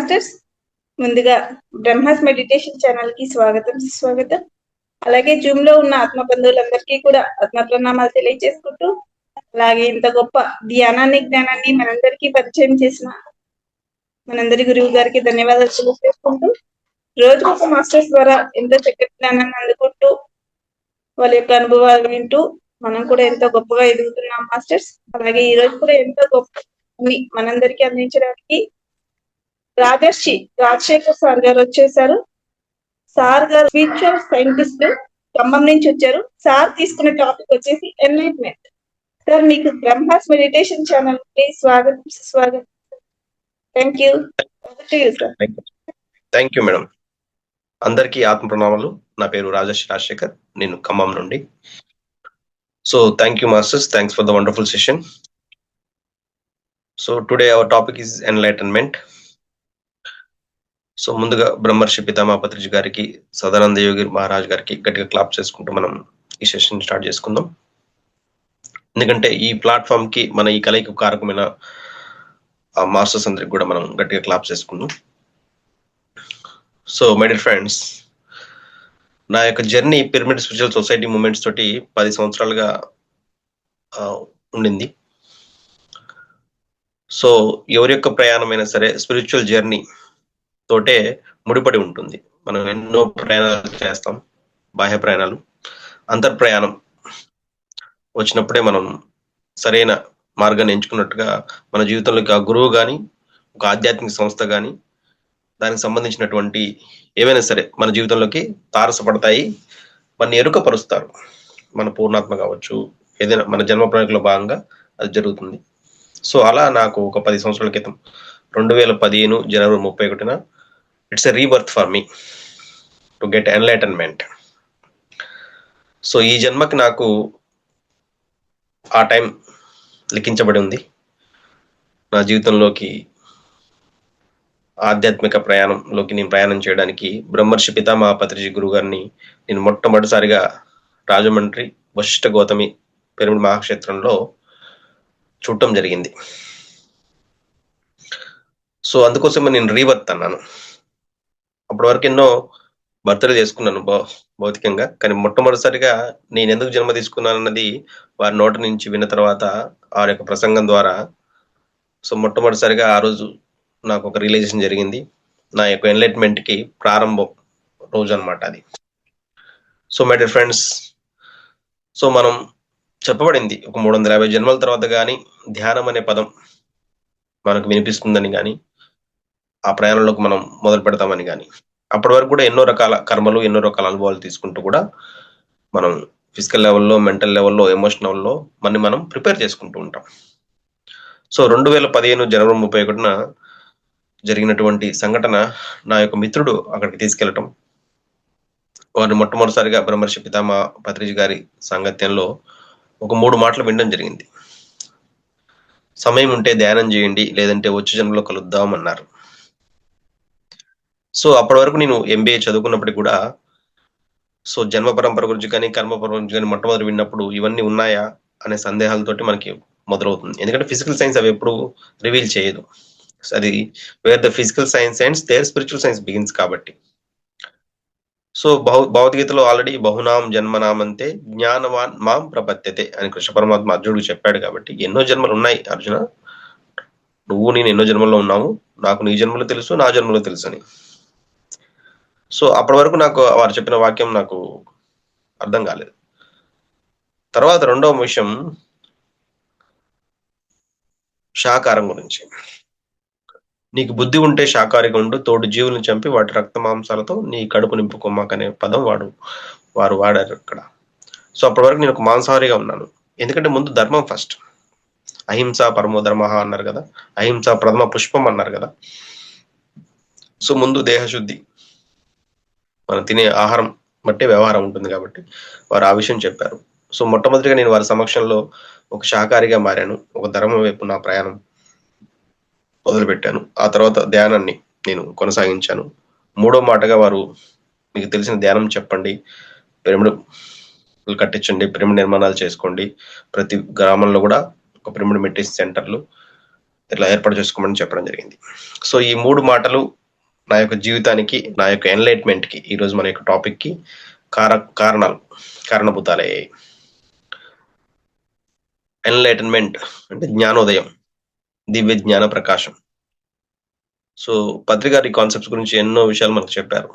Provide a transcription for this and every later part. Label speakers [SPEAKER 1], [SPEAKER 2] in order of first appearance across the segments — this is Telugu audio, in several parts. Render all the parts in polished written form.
[SPEAKER 1] మాస్టర్స్, ముందుగా బ్రహ్మాస్ మెడిటేషన్ ఛానల్ కి స్వాగతం, సుస్వాగతం. అలాగే జూమ్ లో ఉన్న ఆత్మ బంధువులందరికీ కూడా ఆత్మ ప్రణామాలు తెలియజేసుకుంటూ, అలాగే ఇంత గొప్ప జ్ఞానాన్ని మనందరికీ పరిచయం చేసిన మనందరి గురువు గారికి ధన్యవాదాలు తెలియజేసుకుంటూ, రోజుకొక మాస్టర్స్ ద్వారా ఎంతో చక్కటి జ్ఞానాన్ని అందుకుంటూ వాళ్ళ యొక్క అనుభవాలు వింటూ మనం కూడా ఎంతో గొప్పగా ఎదుగుతున్నాం మాస్టర్స్. అలాగే ఈ రోజు కూడా ఎంతో గొప్ప మనందరికీ అందించడానికి రాజర్షి రాజశేఖర్ సార్ గారు వచ్చేసారు. సార్ గారు స్పిరిచువల్ సైంటిస్ట్, ఖమ్మం నుంచి వచ్చారు. సార్ తీసుకున్న టాపిక్ వచ్చేసి ఎన్లైట్మెంట్. సార్, మీకు బ్రహ్మాస్ మెడిటేషన్ ఛానల్ కి స్వాగతం, సుస్వాగతం. Thank you.
[SPEAKER 2] Thank you madam. అందరికీ ఆత్మ ప్రణామాలు. నా పేరు రాజర్షి రాజశేఖర్, నేను ఖమ్మం నుండి. So thank you masters, thanks for the wonderful session. So today our topic is enlightenment. So ముందుగా బ్రహ్మర్షి పితామహ పత్రిజీ గారికి, సదానంద యోగి మహారాజ్ గారికి గట్టిగా క్లాప్ చేసుకుంటూ మనం ఈ సెషన్ స్టార్ట్ చేసుకుందాం. ఎందుకంటే ఈ ప్లాట్ఫామ్ కి మన ఈ కలయిక కారకమైన మాస్టర్స్ అందరికి కూడా మనం గట్టిగా క్లాప్ చేసుకుందాం. సో మై డియర్ ఫ్రెండ్స్, నా యొక్క journey pyramid spiritual society moments తోటి 10 సంవత్సరాలుగా ఉండింది. సో ఎవరి యొక్క ప్రయాణమైనా సరే స్పిరిచువల్ జర్నీ తోటే ముడిపడి ఉంటుంది. మనం ఎన్నో ప్రయాణాలు చేస్తాం, బాహ్య ప్రయాణాలు, అంతర్ ప్రయాణం వచ్చినప్పుడే మనం సరైన మార్గాన్ని ఎంచుకున్నట్టుగా మన జీవితంలోకి ఆ గురువు కానీ, ఒక ఆధ్యాత్మిక సంస్థ కానీ, దానికి సంబంధించినటువంటి ఏవైనా సరే మన జీవితంలోకి తారసపడతాయి, మన ఎరుకపరుస్తారు. మన పూర్ణాత్మ కావచ్చు, ఏదైనా మన జన్మ ప్రణాళికలో భాగంగా అది జరుగుతుంది. సో అలా నాకు ఒక 10 సంవత్సరాల క్రితం 2015 జనవరి 31న it's a rebirth for me to get enlightenment. So ఈ జన్మకి నాకు ఆ టైం లిఖించబడి ఉంది. నా జీవితంలోకి ఆధ్యాత్మిక ప్రయాణంలోకి నేను ప్రయాణం చేయడానికి బ్రహ్మర్షి పితామహ పత్రిజీ గురువు గారిని నేను మొట్టమొదటిసారిగా రాజమండ్రి వశిష్ఠ గౌతమి పిరమిడ్ మహాక్షేత్రంలో చూడటం జరిగింది. సో అందుకోసమే నేను రీబర్త్ అన్నాను. అప్పటి వరకు ఎన్నో బర్త్డే చేసుకున్నాను భౌతికంగా, కానీ మొట్టమొదటిసారిగా నేను ఎందుకు జన్మ తీసుకున్నాను అన్నది వారి నోటి నుంచి విన్న తర్వాత, వారి యొక్క ప్రసంగం ద్వారా, సో మొట్టమొదటిసారిగా ఆ రోజు నాకు ఒక రియలైజేషన్ జరిగింది. నా యొక్క ఎన్లైట్మెంట్ కి ప్రారంభం రోజు అనమాట అది. So my dear friends, so మనం చెప్పబడింది ఒక 350 జన్మల తర్వాత కానీ ధ్యానం అనే పదం మనకు వినిపిస్తుందని కానీ, ఆ ప్రయాణంలోకి మనం మొదలు పెడతామని కానీ, అప్పటి వరకు కూడా ఎన్నో రకాల కర్మలు, ఎన్నో రకాల అనుభవాలు తీసుకుంటూ కూడా మనం ఫిజికల్ లెవెల్లో, మెంటల్ లెవెల్లో, ఎమోషనల్ లెవెల్లో మనం ప్రిపేర్ చేసుకుంటూ ఉంటాం. సో 2015 జనవరి 31న జరిగినటువంటి సంఘటన, నా యొక్క మిత్రుడు అక్కడికి తీసుకెళ్లటం, వారిని మొట్టమొదటిసారిగా బ్రహ్మర్షి పితామహ పత్రిజీ గారి సాంగత్యంలో ఒక 3 మాటలు వినడం జరిగింది. సమయం ఉంటే ధ్యానం చేయండి, లేదంటే వచ్చే జన్మలో కలుద్దాం అన్నారు. సో అప్పటి వరకు నేను MBA చదువుకున్నప్పటికీ కూడా, సో జన్మ పరంపర గురించి కానీ, కర్మ పరంపర గురించి కానీ మొట్టమొదటి విన్నప్పుడు ఇవన్నీ ఉన్నాయా అనే సందేహాలతోటి మనకి మొదలవుతుంది. ఎందుకంటే ఫిజికల్ సైన్స్ అవి ఎప్పుడు రివీల్ చేయదు. అది where the physical science and there spiritual science begins కాబట్టి. సో భగవద్గీతలో ఆల్రెడీ బహునాం జన్మనామంతే జ్ఞానవాన్ మాం ప్రపద్యతే అని కృష్ణ పరమాత్మ అర్జునుడికి చెప్పాడు. కాబట్టి ఎన్నో జన్మలు ఉన్నాయి అర్జున, నువ్వు నేను ఎన్నో జన్మల్లో ఉన్నాము, నాకు నీ జన్మలో తెలుసు, నా జన్మలో తెలుసు అని. సో అప్పటి వరకు నాకు వారు చెప్పిన వాక్యం నాకు అర్థం కాలేదు. తర్వాత రెండవ విషయం శాకారం గురించి. నీకు బుద్ధి ఉంటే శాకాహారిగా ఉండు, తోడు జీవులను చంపి వాటి రక్త మాంసాలతో నీ కడుపు నింపుకోమాక అనే పదం వారు వాడారు అక్కడ. సో అప్పటి వరకు నేను ఒక మాంసాహారిగా ఉన్నాను. ఎందుకంటే ముందు ధర్మం ఫస్ట్. అహింస పరమో ధర్మ అన్నారు కదా, అహింస ప్రథమ పుష్పం అన్నారు కదా. సో ముందు దేహశుద్ధి, మనం తినే ఆహారం బట్టే వ్యవహారం ఉంటుంది కాబట్టి వారు ఆ విషయం చెప్పారు. సో మొట్టమొదటిగా నేను వారి సమక్షంలో ఒక శాకాహారిగా మారాను. ఒక ధర్మం వైపు నా ప్రయాణం మొదలుపెట్టాను. ఆ తర్వాత ధ్యానాన్ని నేను కొనసాగించాను. 3వ మాటగా వారు, మీకు తెలిసిన ధ్యానం చెప్పండి, పిరమిడ్ కట్టించండి, పిరమిడ్ నిర్మాణాలు చేసుకోండి, ప్రతి గ్రామంలో కూడా ఒక పిరమిడ్ మెడిటేషన్ సెంటర్లు ఇట్లా ఏర్పాటు చేసుకోమని చెప్పడం జరిగింది. సో ఈ 3 మాటలు నా యొక్క జీవితానికి, నా యొక్క ఎన్లైట్మెంట్ కి, ఈ రోజు మన యొక్క టాపిక్ కి కారణభూతాలయ్యాయి. ఎన్లైటన్మెంట్ అంటే జ్ఞానోదయం, దివ్య జ్ఞాన ప్రకాశం. సో పత్రి గారు ఈ కాన్సెప్ట్స్ గురించి ఎన్నో విషయాలు మనకు చెప్పారు.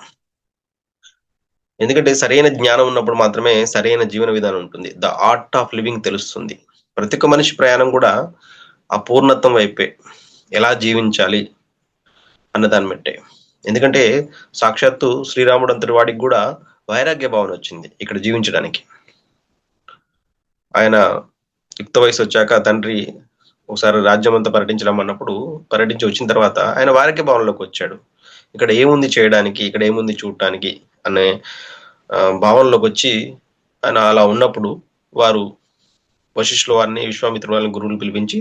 [SPEAKER 2] ఎందుకంటే సరైన జ్ఞానం ఉన్నప్పుడు మాత్రమే సరైన జీవన విధానం ఉంటుంది. ద ఆర్ట్ ఆఫ్ లివింగ్ తెలుస్తుంది. ప్రతి ఒక్క మనిషి ప్రయాణం కూడా ఆ పూర్ణత్వం వైపే, ఎలా జీవించాలి అన్న దాన్ని బట్టే. ఎందుకంటే సాక్షాత్తు శ్రీరాముడు అంతటి వాడికి కూడా వైరాగ్య భావన వచ్చింది ఇక్కడ జీవించడానికి. ఆయన యుక్త వయసు వచ్చాక తండ్రి ఒకసారి రాజ్యం అంతా పర్యటించడం అన్నప్పుడు, పర్యటించి వచ్చిన తర్వాత ఆయన వైరాగ్య భావనలోకి వచ్చాడు. ఇక్కడ ఏముంది చేయడానికి, ఇక్కడ ఏముంది చూడటానికి అనే భావనలోకి వచ్చి ఆయన అలా ఉన్నప్పుడు వారు వశిష్ఠుల వారిని, విశ్వామిత్రుల వారిని గురువులు పిలిపించి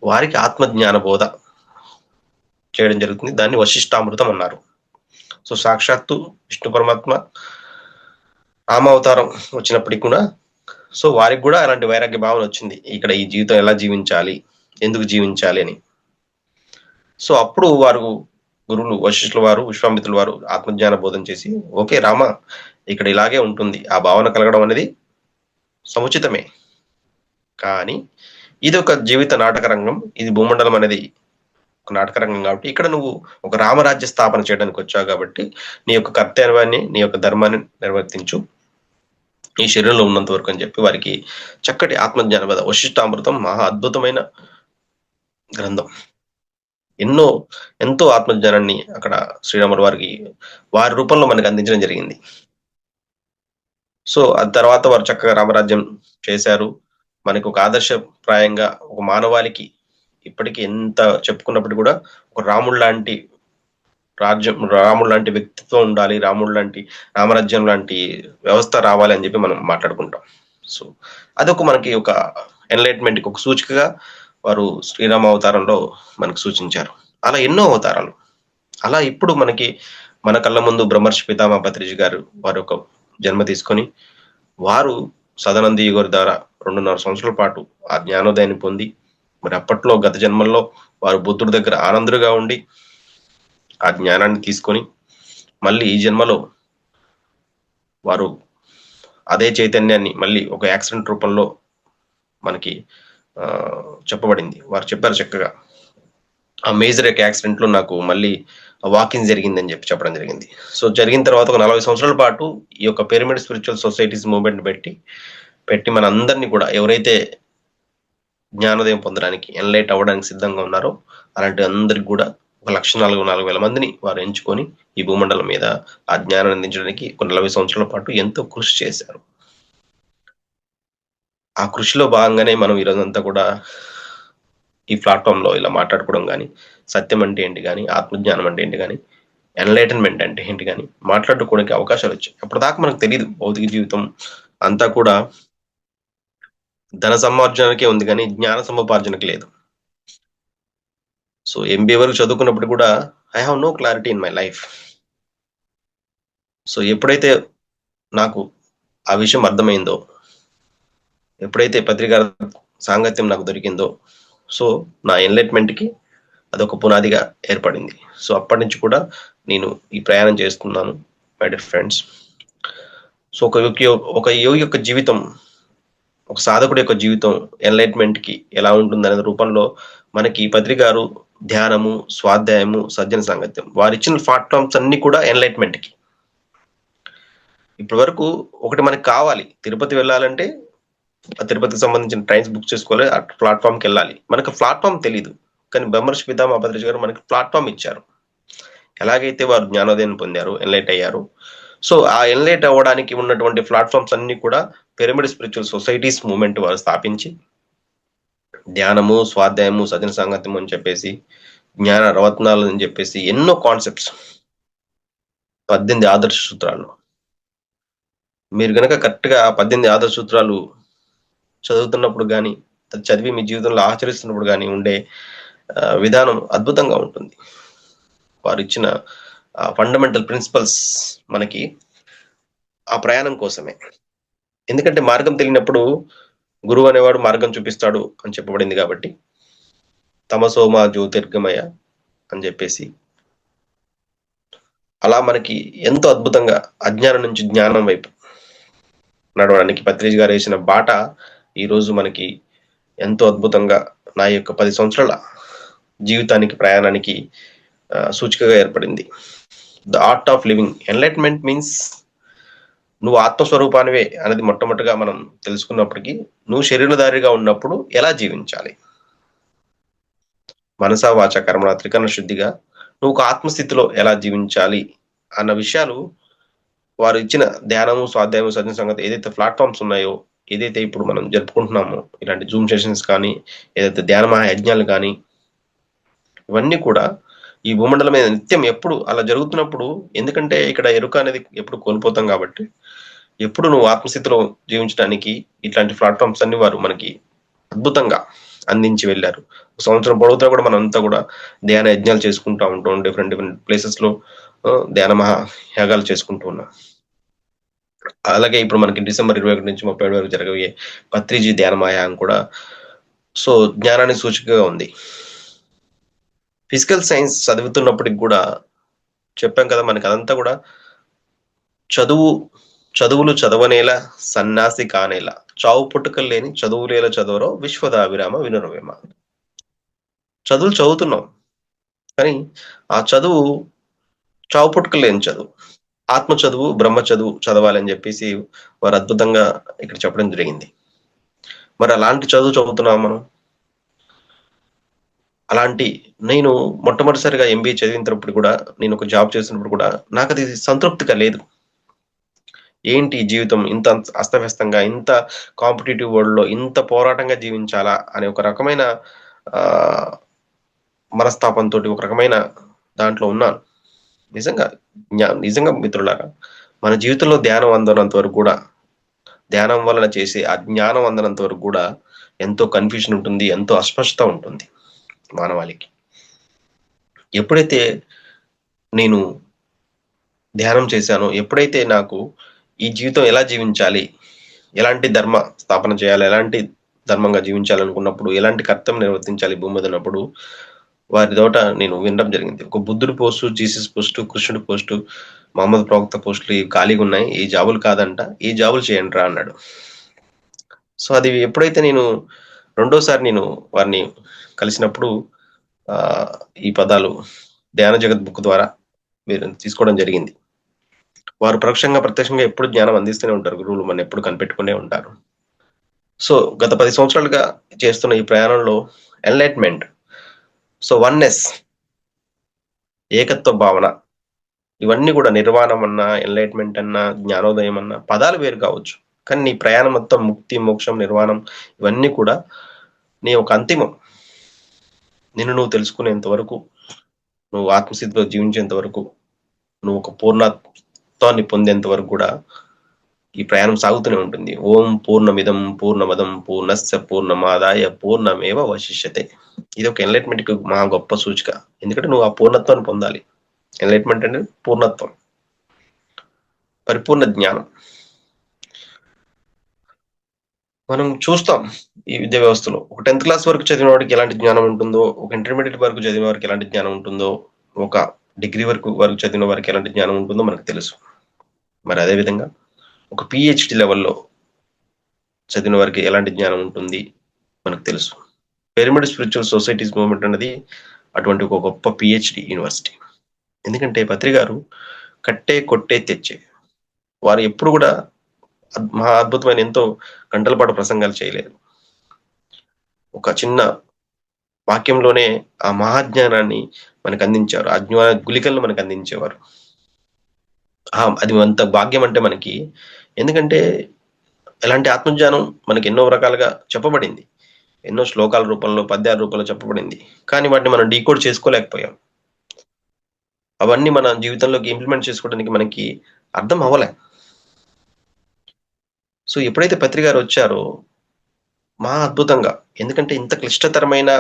[SPEAKER 2] వారికి ఆత్మజ్ఞాన బోధ చేయడం జరుగుతుంది. దాన్ని వశిష్ఠామృతం అన్నారు. సో సాక్షాత్తు విష్ణు పరమాత్మ రామావతారం వచ్చినప్పటికి కూడా సో వారికి కూడా అలాంటి వైరాగ్య భావన వచ్చింది, ఇక్కడ ఈ జీవితం ఎలా జీవించాలి, ఎందుకు జీవించాలి అని. సో అప్పుడు వారు గురువులు వశిష్ఠుల వారు, విశ్వామిత్రుల వారు ఆత్మజ్ఞాన బోధన చేసి, ఓకే రామ, ఇక్కడ ఇలాగే ఉంటుంది, ఆ భావన కలగడం అనేది సముచితమే, కానీ ఇది ఒక జీవిత నాటక రంగం, ఇది భూమండలం అనేది ఒక నాటక రంగం కాబట్టి ఇక్కడ నువ్వు ఒక రామరాజ్య స్థాపన చేయడానికి వచ్చావు కాబట్టి నీ యొక్క కర్తవ్యాన్ని, నీ యొక్క ధర్మాన్ని నిర్వర్తించు ఈ శరీరంలో ఉన్నంత వరకు అని చెప్పి వారికి చక్కటి ఆత్మజ్ఞాన బోధ. వశిష్ఠామృతం మహా అద్భుతమైన గ్రంథం. ఎంతో ఆత్మజ్ఞానాన్ని అక్కడ శ్రీరాముల వారికి వారి రూపంలో మనకు అందించడం జరిగింది. సో ఆ తర్వాత వారు చక్కగా రామరాజ్యం చేశారు. మనకు ఒక ఆదర్శప్రాయంగా ఒక మానవాళికి ఇప్పటికీ ఎంత చెప్పుకున్నప్పటికీ కూడా ఒక రాముడు లాంటి రాజ్యం, రాముడు లాంటి వ్యక్తిత్వం ఉండాలి, రామరాజ్యం లాంటి వ్యవస్థ రావాలి అని చెప్పి మనం మాట్లాడుకుంటాం. సో అదొక మనకి ఒక ఎన్లైట్మెంట్ కి ఒక సూచికగా వారు శ్రీరామ అవతారంలో మనకు సూచించారు. అలా ఎన్నో అవతారాలు. అలా ఇప్పుడు మన కళ్ళ ముందు బ్రహ్మర్షి పితామహ పత్రిజీ గారు వారు ఒక జన్మ తీసుకొని వారు సదానంద యుగర్ ద్వారా 2.5 సంవత్సరాల పాటు ఆ జ్ఞానోదయాన్ని పొంది, మరి అప్పట్లో గత జన్మల్లో వారు బుద్ధుడి దగ్గర ఆనందుడుగా ఉండి ఆ జ్ఞానాన్ని తీసుకొని మళ్ళీ ఈ జన్మలో వారు అదే చైతన్యాన్ని మళ్ళీ ఒక యాక్సిడెంట్ రూపంలో మనకి చెప్పబడింది. వారు చెప్పారు చక్కగా, ఆ మేజర్ యాక్సిడెంట్ లో నాకు మళ్ళీ వాకింగ్ జరిగిందని చెప్పడం జరిగింది. సో జరిగిన తర్వాత ఒక 40 సంవత్సరాల పాటు ఈ యొక్క పిరమిడ్ స్పిరిచువల్ సొసైటీస్ మూవ్మెంట్ పెట్టి మన అందరినీ కూడా ఎవరైతే జ్ఞానోదయం పొందడానికి, ఎన్లైట్ అవ్వడానికి సిద్ధంగా ఉన్నారో అలాంటి అందరికి కూడా 1,44,000 మందిని వారు ఎంచుకొని ఈ భూమండలం మీద ఆ జ్ఞానాన్ని అందించడానికి 40 సంవత్సరాల పాటు ఎంతో కృషి చేశారు. ఆ కృషిలో భాగంగానే మనం ఈరోజంతా కూడా ఈ ప్లాట్ఫామ్ లో ఇలా మాట్లాడుకోవడం కానీ, సత్యం అంటే ఏంటి కానీ, ఆత్మజ్ఞానం అంటే ఏంటి కానీ, ఎన్లైటన్మెంట్ అంటే ఏంటి కానీ మాట్లాడుకోవడానికి అవకాశాలు వచ్చాయి. అప్పటిదాకా మనకు తెలియదు. భౌతిక జీవితం అంతా కూడా ధన సమార్జనకే ఉంది కానీ జ్ఞాన సముపార్జనకి లేదు. సో ఎంబీఏ వరకు చదువుకున్నప్పుడు కూడా I have no clarity in my life. So ఎప్పుడైతే నాకు ఆ విషయం అర్థమైందో, ఎప్పుడైతే పత్రిక సాంగత్యం నాకు దొరికిందో, సో నా ఎన్లైట్మెంట్ కి అదొక పునాదిగా ఏర్పడింది. సో అప్పటి నుంచి కూడా నేను ఈ ప్రయాణం చేస్తున్నాను మై డియర్ ఫ్రెండ్స్. సో ఒక యోగి యొక్క జీవితం, ఒక సాధకుడి యొక్క జీవితం ఎన్లైట్మెంట్ కి ఎలా ఉంటుందనే రూపంలో మనకి పత్రిక గారు ధ్యానము, స్వాధ్యాయము, సజ్జన సాంగత్యం వారు ఇచ్చిన ప్లాట్ఫామ్స్ అన్ని కూడా ఎన్లైట్మెంట్ కి. ఇప్పటి వరకు ఒకటి మనకి కావాలి, తిరుపతి వెళ్ళాలంటే తిరుపతికి సంబంధించిన ట్రైన్స్ బుక్ చేసుకోవాలి, ఆ ప్లాట్ఫామ్కి వెళ్ళాలి. మనకు ప్లాట్ఫామ్ తెలీదు, కానీ బ్రహ్మర్షి పితామహ పత్రిజీ గారు మనకి ప్లాట్ఫామ్ ఇచ్చారు. ఎలాగైతే వారు జ్ఞానోదయం పొందారు, ఎన్లైట్ అయ్యారు. సో ఆ ఎన్లైట్ అవ్వడానికి ఉన్నటువంటి ప్లాట్ఫామ్స్ అన్ని కూడా పిరమిడ్ స్పిరిచువల్ సొసైటీస్ మూవ్మెంట్ వారు స్థాపించి ధ్యానము, స్వాధ్యాయము, సజ్జన సాంగత్యం అని చెప్పేసి, జ్ఞాన రవత్నాలు అని చెప్పేసి ఎన్నో కాన్సెప్ట్స్ 18 ఆదర్శ సూత్రాలు. మీరు కనుక కరెక్ట్ గా 18 ఆదర్శ సూత్రాలు చదువుతున్నప్పుడు కానీ, చదివి మీ జీవితంలో ఆచరిస్తున్నప్పుడు కానీ ఉండే విధానం అద్భుతంగా ఉంటుంది. వారు ఇచ్చిన ఫండమెంటల్ ప్రిన్సిపల్స్ మనకి ఆ ప్రయాణం కోసమే. ఎందుకంటే మార్గం తెలియనప్పుడు గురువు అనేవాడు మార్గం చూపిస్తాడు అని చెప్పబడింది కాబట్టి తమసోమా జ్యోతిర్గమయ అని చెప్పేసి అలా మనకి ఎంతో అద్భుతంగా అజ్ఞానం నుంచి జ్ఞానం వైపు నడవడానికి పత్రిజ్ గారు వేసిన బాట ఈ రోజు మనకి ఎంతో అద్భుతంగా నా యొక్క 10 సంవత్సరాల జీవితానికి ప్రయాణానికి సూచికగా ఏర్పడింది. The art of living enlightenment means నువ్వు ఆత్మస్వరూపానివే అనేది మొట్టమొదటిగా మనం తెలుసుకున్నప్పటికీ నువ్వు శరీరధారిగా ఉన్నప్పుడు ఎలా జీవించాలి, మనసా వాచ కర్మణ త్రికరణ శుద్ధిగా నువ్వు ఒక ఆత్మస్థితిలో ఎలా జీవించాలి అన్న విషయాలు వారు ఇచ్చిన ధ్యానము స్వాధ్యాయము సజ్జన సంగతి ఏదైతే ప్లాట్ఫామ్స్ ఉన్నాయో, ఏదైతే ఇప్పుడు మనం జరుపుకుంటున్నామో ఇలాంటి జూమ్ సెషన్స్ కానీ, ఏదైతే ధ్యాన మహాయజ్ఞాలు కానీ, ఇవన్నీ కూడా ఈ భూమండలం మీద నిత్యం ఎప్పుడు అలా జరుగుతున్నప్పుడు, ఎందుకంటే ఇక్కడ ఎరుక అనేది ఎప్పుడు కోల్పోతాం కాబట్టి ఎప్పుడు నువ్వు ఆత్మస్థితిలో జీవించడానికి ఇట్లాంటి ప్లాట్ఫామ్స్ అన్ని వారు మనకి అద్భుతంగా అందించి వెళ్ళారు. సంవత్సరం పొడవుతా కూడా మనం అంతా కూడా ధ్యాన యజ్ఞాలు చేసుకుంటూ ఉంటాం, డిఫరెంట్ ప్లేసెస్ లో ధ్యాన మహా యాగాలు చేసుకుంటూ ఉన్నాం. అలాగే ఇప్పుడు మనకి డిసెంబర్ 21 నుంచి 31 వరకు జరగబోయే పత్రిజీ ధ్యాన మహాయాగం కూడా సో జ్ఞానానికి సూచికగా ఉంది. ఫిజికల్ సైన్స్ చదువుతున్నప్పటికి కూడా చెప్పాం కదా, మనకి అదంతా కూడా చదువులు చదవనేలా సన్నాసి కానేలా చావు పుట్టుకలు లేని చదువులేల చదవరో విశ్వదాభిరామ వినురవేమ. చదువులు చదువుతున్నాం కానీ ఆ చదువు చావు పుట్టుకలు లేని చదువు, ఆత్మ చదువు, బ్రహ్మ చదువు చదవాలని చెప్పేసి వారు అద్భుతంగా ఇక్కడ చెప్పడం జరిగింది. మరి అలాంటి చదువు చదువుతున్నాం మనం. అలాంటి నేను మొట్టమొదటిసారిగా MBA చదివినప్పుడు కూడా, నేను ఒక జాబ్ చేసినప్పుడు కూడా నాకు అది సంతృప్తిగా లేదు. ఏంటి జీవితం ఇంత అస్తవ్యస్తంగా, ఇంత కాంపిటేటివ్ వరల్డ్ లో ఇంత పోరాటంగా జీవించాలా అనే ఒక రకమైన మనస్తాపంతో, ఒక రకమైన దాంట్లో ఉన్నాను. నిజంగా మిత్రులారా, మన జీవితంలో ధ్యానం అందనంత వరకు కూడా, ధ్యానం వలన చేసే ఆ జ్ఞానం అందనంత వరకు కూడా ఎంతో కన్ఫ్యూజన్ ఉంటుంది, ఎంతో అస్పష్టత ఉంటుంది మానవాళికి. ఎప్పుడైతే నేను ధ్యానం చేశానో, ఎప్పుడైతే నాకు ఈ జీవితం ఎలా జీవించాలి, ఎలాంటి ధర్మ స్థాపన చేయాలి, ఎలాంటి ధర్మంగా జీవించాలనుకున్నప్పుడు, ఎలాంటి కర్తవ్యం నిర్వర్తించాలి భూమి మీద ఉన్నప్పుడు, వారి తోట నేను వినడం జరిగింది. ఒక బుద్ధుడి పోస్టు, జీసస్ పోస్టు, కృష్ణుడి పోస్టు, మహమ్మద్ ప్రవక్త పోస్టులు ఖాళీగా ఉన్నాయి, ఈ జాబులు కాదంట, ఈ జాబులు చేయండి రా అన్నాడు. సో అది ఎప్పుడైతే నేను రెండోసారి నేను వారిని కలిసినప్పుడు ఈ పదాలు ధ్యాన జగత్ బుక్ ద్వారా మీరు తీసుకోవడం జరిగింది. వారు ప్రత్యక్షంగా ఎప్పుడు జ్ఞానం అందిస్తూనే ఉంటారు, గురువులు మన ఎప్పుడు కనిపెట్టుకునే ఉంటారు. సో గత 10 సంవత్సరాలుగా చేస్తున్న ఈ ప్రయాణంలో ఎన్లైట్మెంట్, సో వన్నెస్, ఏకత్వ భావన, ఇవన్నీ కూడా నిర్వాణం అన్నా, ఎన్లైట్మెంట్ అన్నా, జ్ఞానోదయం అన్నా పదాలు వేరు కావచ్చు, కానీ నీ ప్రయాణం మొత్తం ముక్తి, మోక్షం, నిర్వాణం ఇవన్నీ కూడా నీ ఒక అంతిమం. నిన్ను నువ్వు తెలుసుకునేంత వరకు, నువ్వు ఆత్మస్థితిలో జీవించేంత వరకు, నువ్వు ఒక పూర్ణత్వాన్ని పొందేంత వరకు కూడా ఈ ప్రయాణం సాగుతూనే ఉంటుంది. ఓం పూర్ణమిదం పూర్ణమదం పూర్ణస్య పూర్ణమాదాయ పూర్ణమేవ వశిష్యతే. ఇది ఒక ఎన్లైట్మెంట్ కి మహా గొప్ప సూచిక. ఎందుకంటే నువ్వు ఆ పూర్ణత్వాన్ని పొందాలి. ఎన్లైట్మెంట్ అంటే పూర్ణత్వం, పరిపూర్ణ జ్ఞానం. మనం చూస్తాం ఈ విద్యా వ్యవస్థలో, ఒక 10th క్లాస్ వరకు చదివిన వాడికి ఎలాంటి జ్ఞానం ఉంటుందో, ఒక ఇంటర్మీడియట్ వరకు చదివిన వారికి ఎలాంటి జ్ఞానం ఉంటుందో, ఒక డిగ్రీ వరకు చదివిన వారికి ఎలాంటి జ్ఞానం ఉంటుందో మనకు తెలుసు. మరి అదేవిధంగా ఒక PhD లెవెల్లో చదివిన వారికి ఎలాంటి జ్ఞానం ఉంటుంది మనకు తెలుసు. పిరమిడ్ స్పిరిచువల్ సొసైటీస్ మూవ్మెంట్ అనేది అటువంటి ఒక గొప్ప PhD యూనివర్సిటీ. ఎందుకంటే పత్రి గారు కట్టే కొట్టే తెచ్చే, వారు ఎప్పుడు కూడా మహా అద్భుతమైన ఎంతో గంటల పాటు ప్రసంగాలు చేయలేదు. ఒక చిన్న వాక్యంలోనే ఆ మహాజ్ఞానాన్ని మనకు అందించారు, ఆ జ్ఞాన గుళికలను మనకు అందించేవారు. అది అంత భాగ్యం అంటే మనకి. ఎందుకంటే ఎలాంటి ఆత్మజ్ఞానం మనకి ఎన్నో రకాలుగా చెప్పబడింది, ఎన్నో శ్లోకాల రూపంలో, పద్యాల రూపంలో చెప్పబడింది, కానీ వాటిని మనం డీకోడ్ చేసుకోలేకపోయాం. అవన్నీ మన జీవితంలోకి ఇంప్లిమెంట్ చేసుకోవడానికి మనకి అర్థం అవ్వలే. సో ఎప్పుడైతే పత్రి గారు వచ్చారో మహా అద్భుతంగా, ఎందుకంటే ఇంత క్లిష్టతరమైన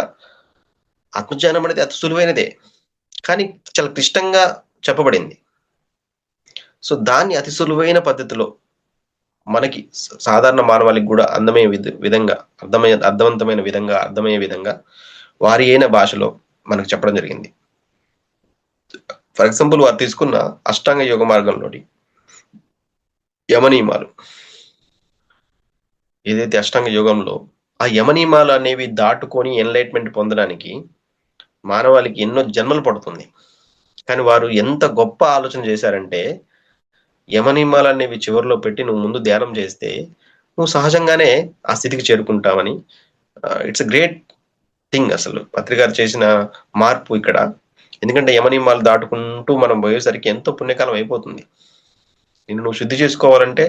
[SPEAKER 2] ఆత్మజ్ఞానం అనేది అతి సులువైనదే, కానీ చాలా క్లిష్టంగా చెప్పబడింది. సో దాన్ని అతి సులువైన పద్ధతిలో మనకి సాధారణ మానవాళికి కూడా అర్థమయ్యే విధంగా, అర్థవంతమైన విధంగా, అర్థమయ్యే విధంగా వారి అయిన భాషలో మనకు చెప్పడం జరిగింది. ఫర్ ఎగ్జాంపుల్ వారు తీసుకున్న అష్టాంగ యోగ మార్గంలోని యమనియమాలు ఏదైతే అష్టాంగ యోగంలో ఆ యమనియమాలు అనేవి దాటుకొని ఎన్లైట్మెంట్ పొందడానికి మానవాళికి ఎన్నో జన్మలు పడుతుంది. కానీ వారు ఎంత గొప్ప ఆలోచన చేశారంటే యమనియమాలు అనేవి చివరిలో పెట్టి నువ్వు ముందు ధ్యానం చేస్తే నువ్వు సహజంగానే ఆ స్థితికి చేరుకుంటావని. ఇట్స్ అ గ్రేట్ థింగ్ అసలు పత్రికారు చేసిన మార్పు ఇక్కడ. ఎందుకంటే యమనియమాలు దాటుకుంటూ మనం పోయేసరికి ఎంతో పుణ్యకాలం అయిపోతుంది. నిన్ను నువ్వు శుద్ధి చేసుకోవాలంటే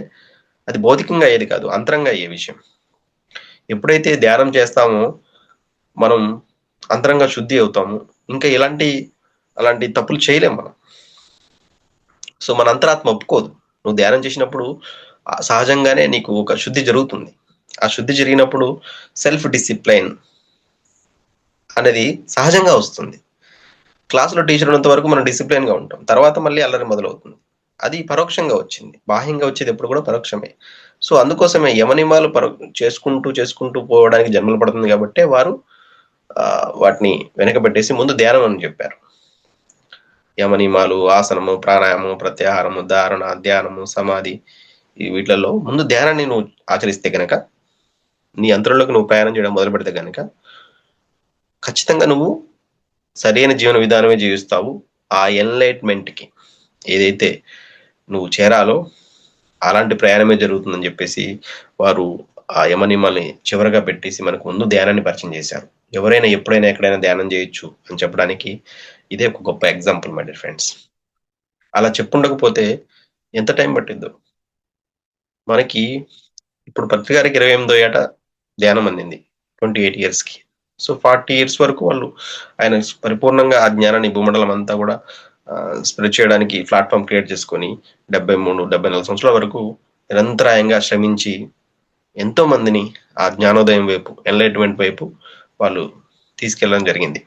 [SPEAKER 2] అది భౌతికంగా అయ్యేది కాదు, అంతరంగా అయ్యే విషయం. ఎప్పుడైతే ధ్యానం చేస్తామో మనం అంతరంగా శుద్ధి అవుతాము. ఇంకా అలాంటి తప్పులు చేయలేం మనం. సో మన అంతరాత్మ ఒప్పుకోదు. నువ్వు ధ్యానం చేసినప్పుడు సహజంగానే నీకు ఒక శుద్ధి జరుగుతుంది. ఆ శుద్ధి జరిగినప్పుడు సెల్ఫ్ డిసిప్లైన్ అనేది సహజంగా వస్తుంది. క్లాసులో టీచర్ ఉన్నంత వరకు మనం డిసిప్లైన్ గా ఉంటాం, తర్వాత మళ్ళీ అల్లరి మొదలవుతుంది. అది పరోక్షంగా వచ్చింది. బాహ్యంగా వచ్చేది ఎప్పుడు కూడా పరోక్షమే. సో అందుకోసమే యమనియమాలు చేసుకుంటూ పోవడానికి జన్మలు పడుతుంది కాబట్టి వారు వాటిని వెనకబెట్టేసి ముందు ధ్యానం అని చెప్పారు. యమనియమాలు, ఆసనము, ప్రాణాయామము, ప్రత్యాహారము, ధారణ, ధ్యానము, సమాధి వీటిలలో ముందు ధ్యానాన్ని నువ్వు ఆచరిస్తే గనక, నీ అంతరంలోకి నువ్వు ప్రయాణం చేయడం మొదలు పెడితే గనక ఖచ్చితంగా నువ్వు సరైన జీవన విధానమే జీవిస్తావు. ఆ ఎన్లైట్మెంట్ కి ఏదైతే నువ్వు చేరాలో అలాంటి ప్రయాణమే జరుగుతుందని చెప్పేసి వారు ఆ యమనియమాల్ని చివరగా పెట్టేసి మనకు ముందు ధ్యానాన్ని పరిచయం చేశారు. ఎవరైనా ఎప్పుడైనా ఎక్కడైనా ధ్యానం చేయొచ్చు అని చెప్పడానికి ఇదే ఒక గొప్ప ఎగ్జాంపుల్ మై డియర్ ఫ్రెండ్స్. అలా చెప్పుండకపోతే ఎంత టైం పట్టిద్దో మనకి. ఇప్పుడు పత్రికారికి 28వ ఏట ధ్యానం అందింది 28 years కి. సో 40 years వరకు వాళ్ళు ఆయన పరిపూర్ణంగా ఆ జ్ఞానాన్ని భూమండలం అంతా కూడా స్ప్రెడ్ చేయడానికి ప్లాట్ఫామ్ క్రియేట్ చేసుకొని 73-74 సంవత్సరాల వరకు నిరంతరాయంగా శ్రమించి ఎంతో మందిని ఆ జ్ఞానోదయం వైపు, ఎన్లైట్మెంట్ వైపు వాళ్ళు తీసుకెళ్ళడం జరిగింది.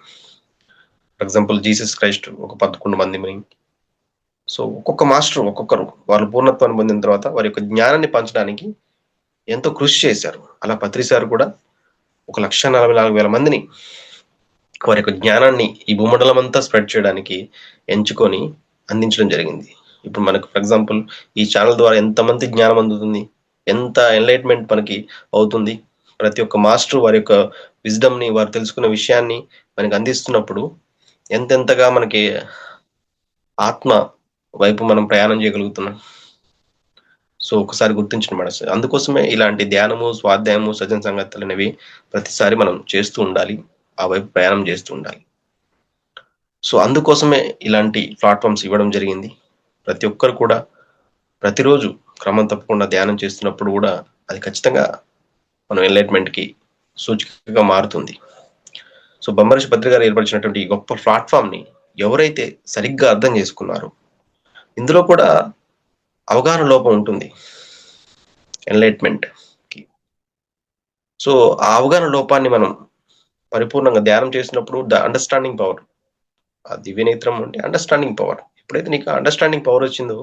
[SPEAKER 2] ఫర్ ఎగ్జాంపుల్ జీసస్ క్రైస్ట్ ఒక 11 మందిని. సో ఒక్కొక్క మాస్టర్ ఒక్కొక్కరు వాళ్ళు పూర్ణత్వాన్ని పొందిన తర్వాత వారి యొక్క జ్ఞానాన్ని పంచడానికి ఎంతో కృషి చేశారు. అలా పత్రిసారు కూడా 1,44,000 మందిని వారి యొక్క జ్ఞానాన్ని ఈ భూమండలం అంతా స్ప్రెడ్ చేయడానికి ఎంచుకొని అందించడం జరిగింది. ఇప్పుడు మనకు ఫర్ ఎగ్జాంపుల్ ఈ ఛానల్ ద్వారా ఎంతమంది జ్ఞానం అందుతుంది, ఎంత ఎన్లైట్మెంట్ మనకి అవుతుంది. ప్రతి ఒక్క మాస్టర్ వారి యొక్క విజ్డమ్ ని, వారు తెలుసుకున్న విషయాన్ని మనకి అందిస్తున్నప్పుడు ఎంతెంతగా మనకి ఆత్మ వైపు మనం ప్రయాణం చేయగలుగుతున్నాం. సో ఒకసారి గుర్తించిన మాట. అందుకోసమే ఇలాంటి ధ్యానము, స్వాధ్యాయము, సజ్జన సంగతులు అనేవి ప్రతిసారి మనం చేస్తూ ఉండాలి, ఆ వైపు ప్రయాణం చేస్తూ ఉండాలి. సో అందుకోసమే ఇలాంటి ప్లాట్ఫామ్స్ ఇవ్వడం జరిగింది. ప్రతి ఒక్కరు కూడా ప్రతిరోజు క్రమం తప్పకుండా ధ్యానం చేస్తున్నప్పుడు కూడా అది ఖచ్చితంగా మనం ఎన్లైట్మెంట్ కి సూచికగా మారుతుంది. సో బొమ్మరిషి పత్రిక గారు ఏర్పరిచినటువంటి ఈ గొప్ప ప్లాట్ఫామ్ ని ఎవరైతే సరిగ్గా అర్థం చేసుకున్నారో, ఇందులో కూడా అవగాహన లోపం ఉంటుంది ఎన్లైట్మెంట్ కి. సో ఆ అవగాహన లోపాన్ని మనం పరిపూర్ణంగా ధ్యానం చేసినప్పుడు అండర్స్టాండింగ్ పవర్, ఆ దివ్య నేత్రం అంటే అండర్స్టాండింగ్ పవర్. ఎప్పుడైతే నీకు అండర్స్టాండింగ్ పవర్ వచ్చిందో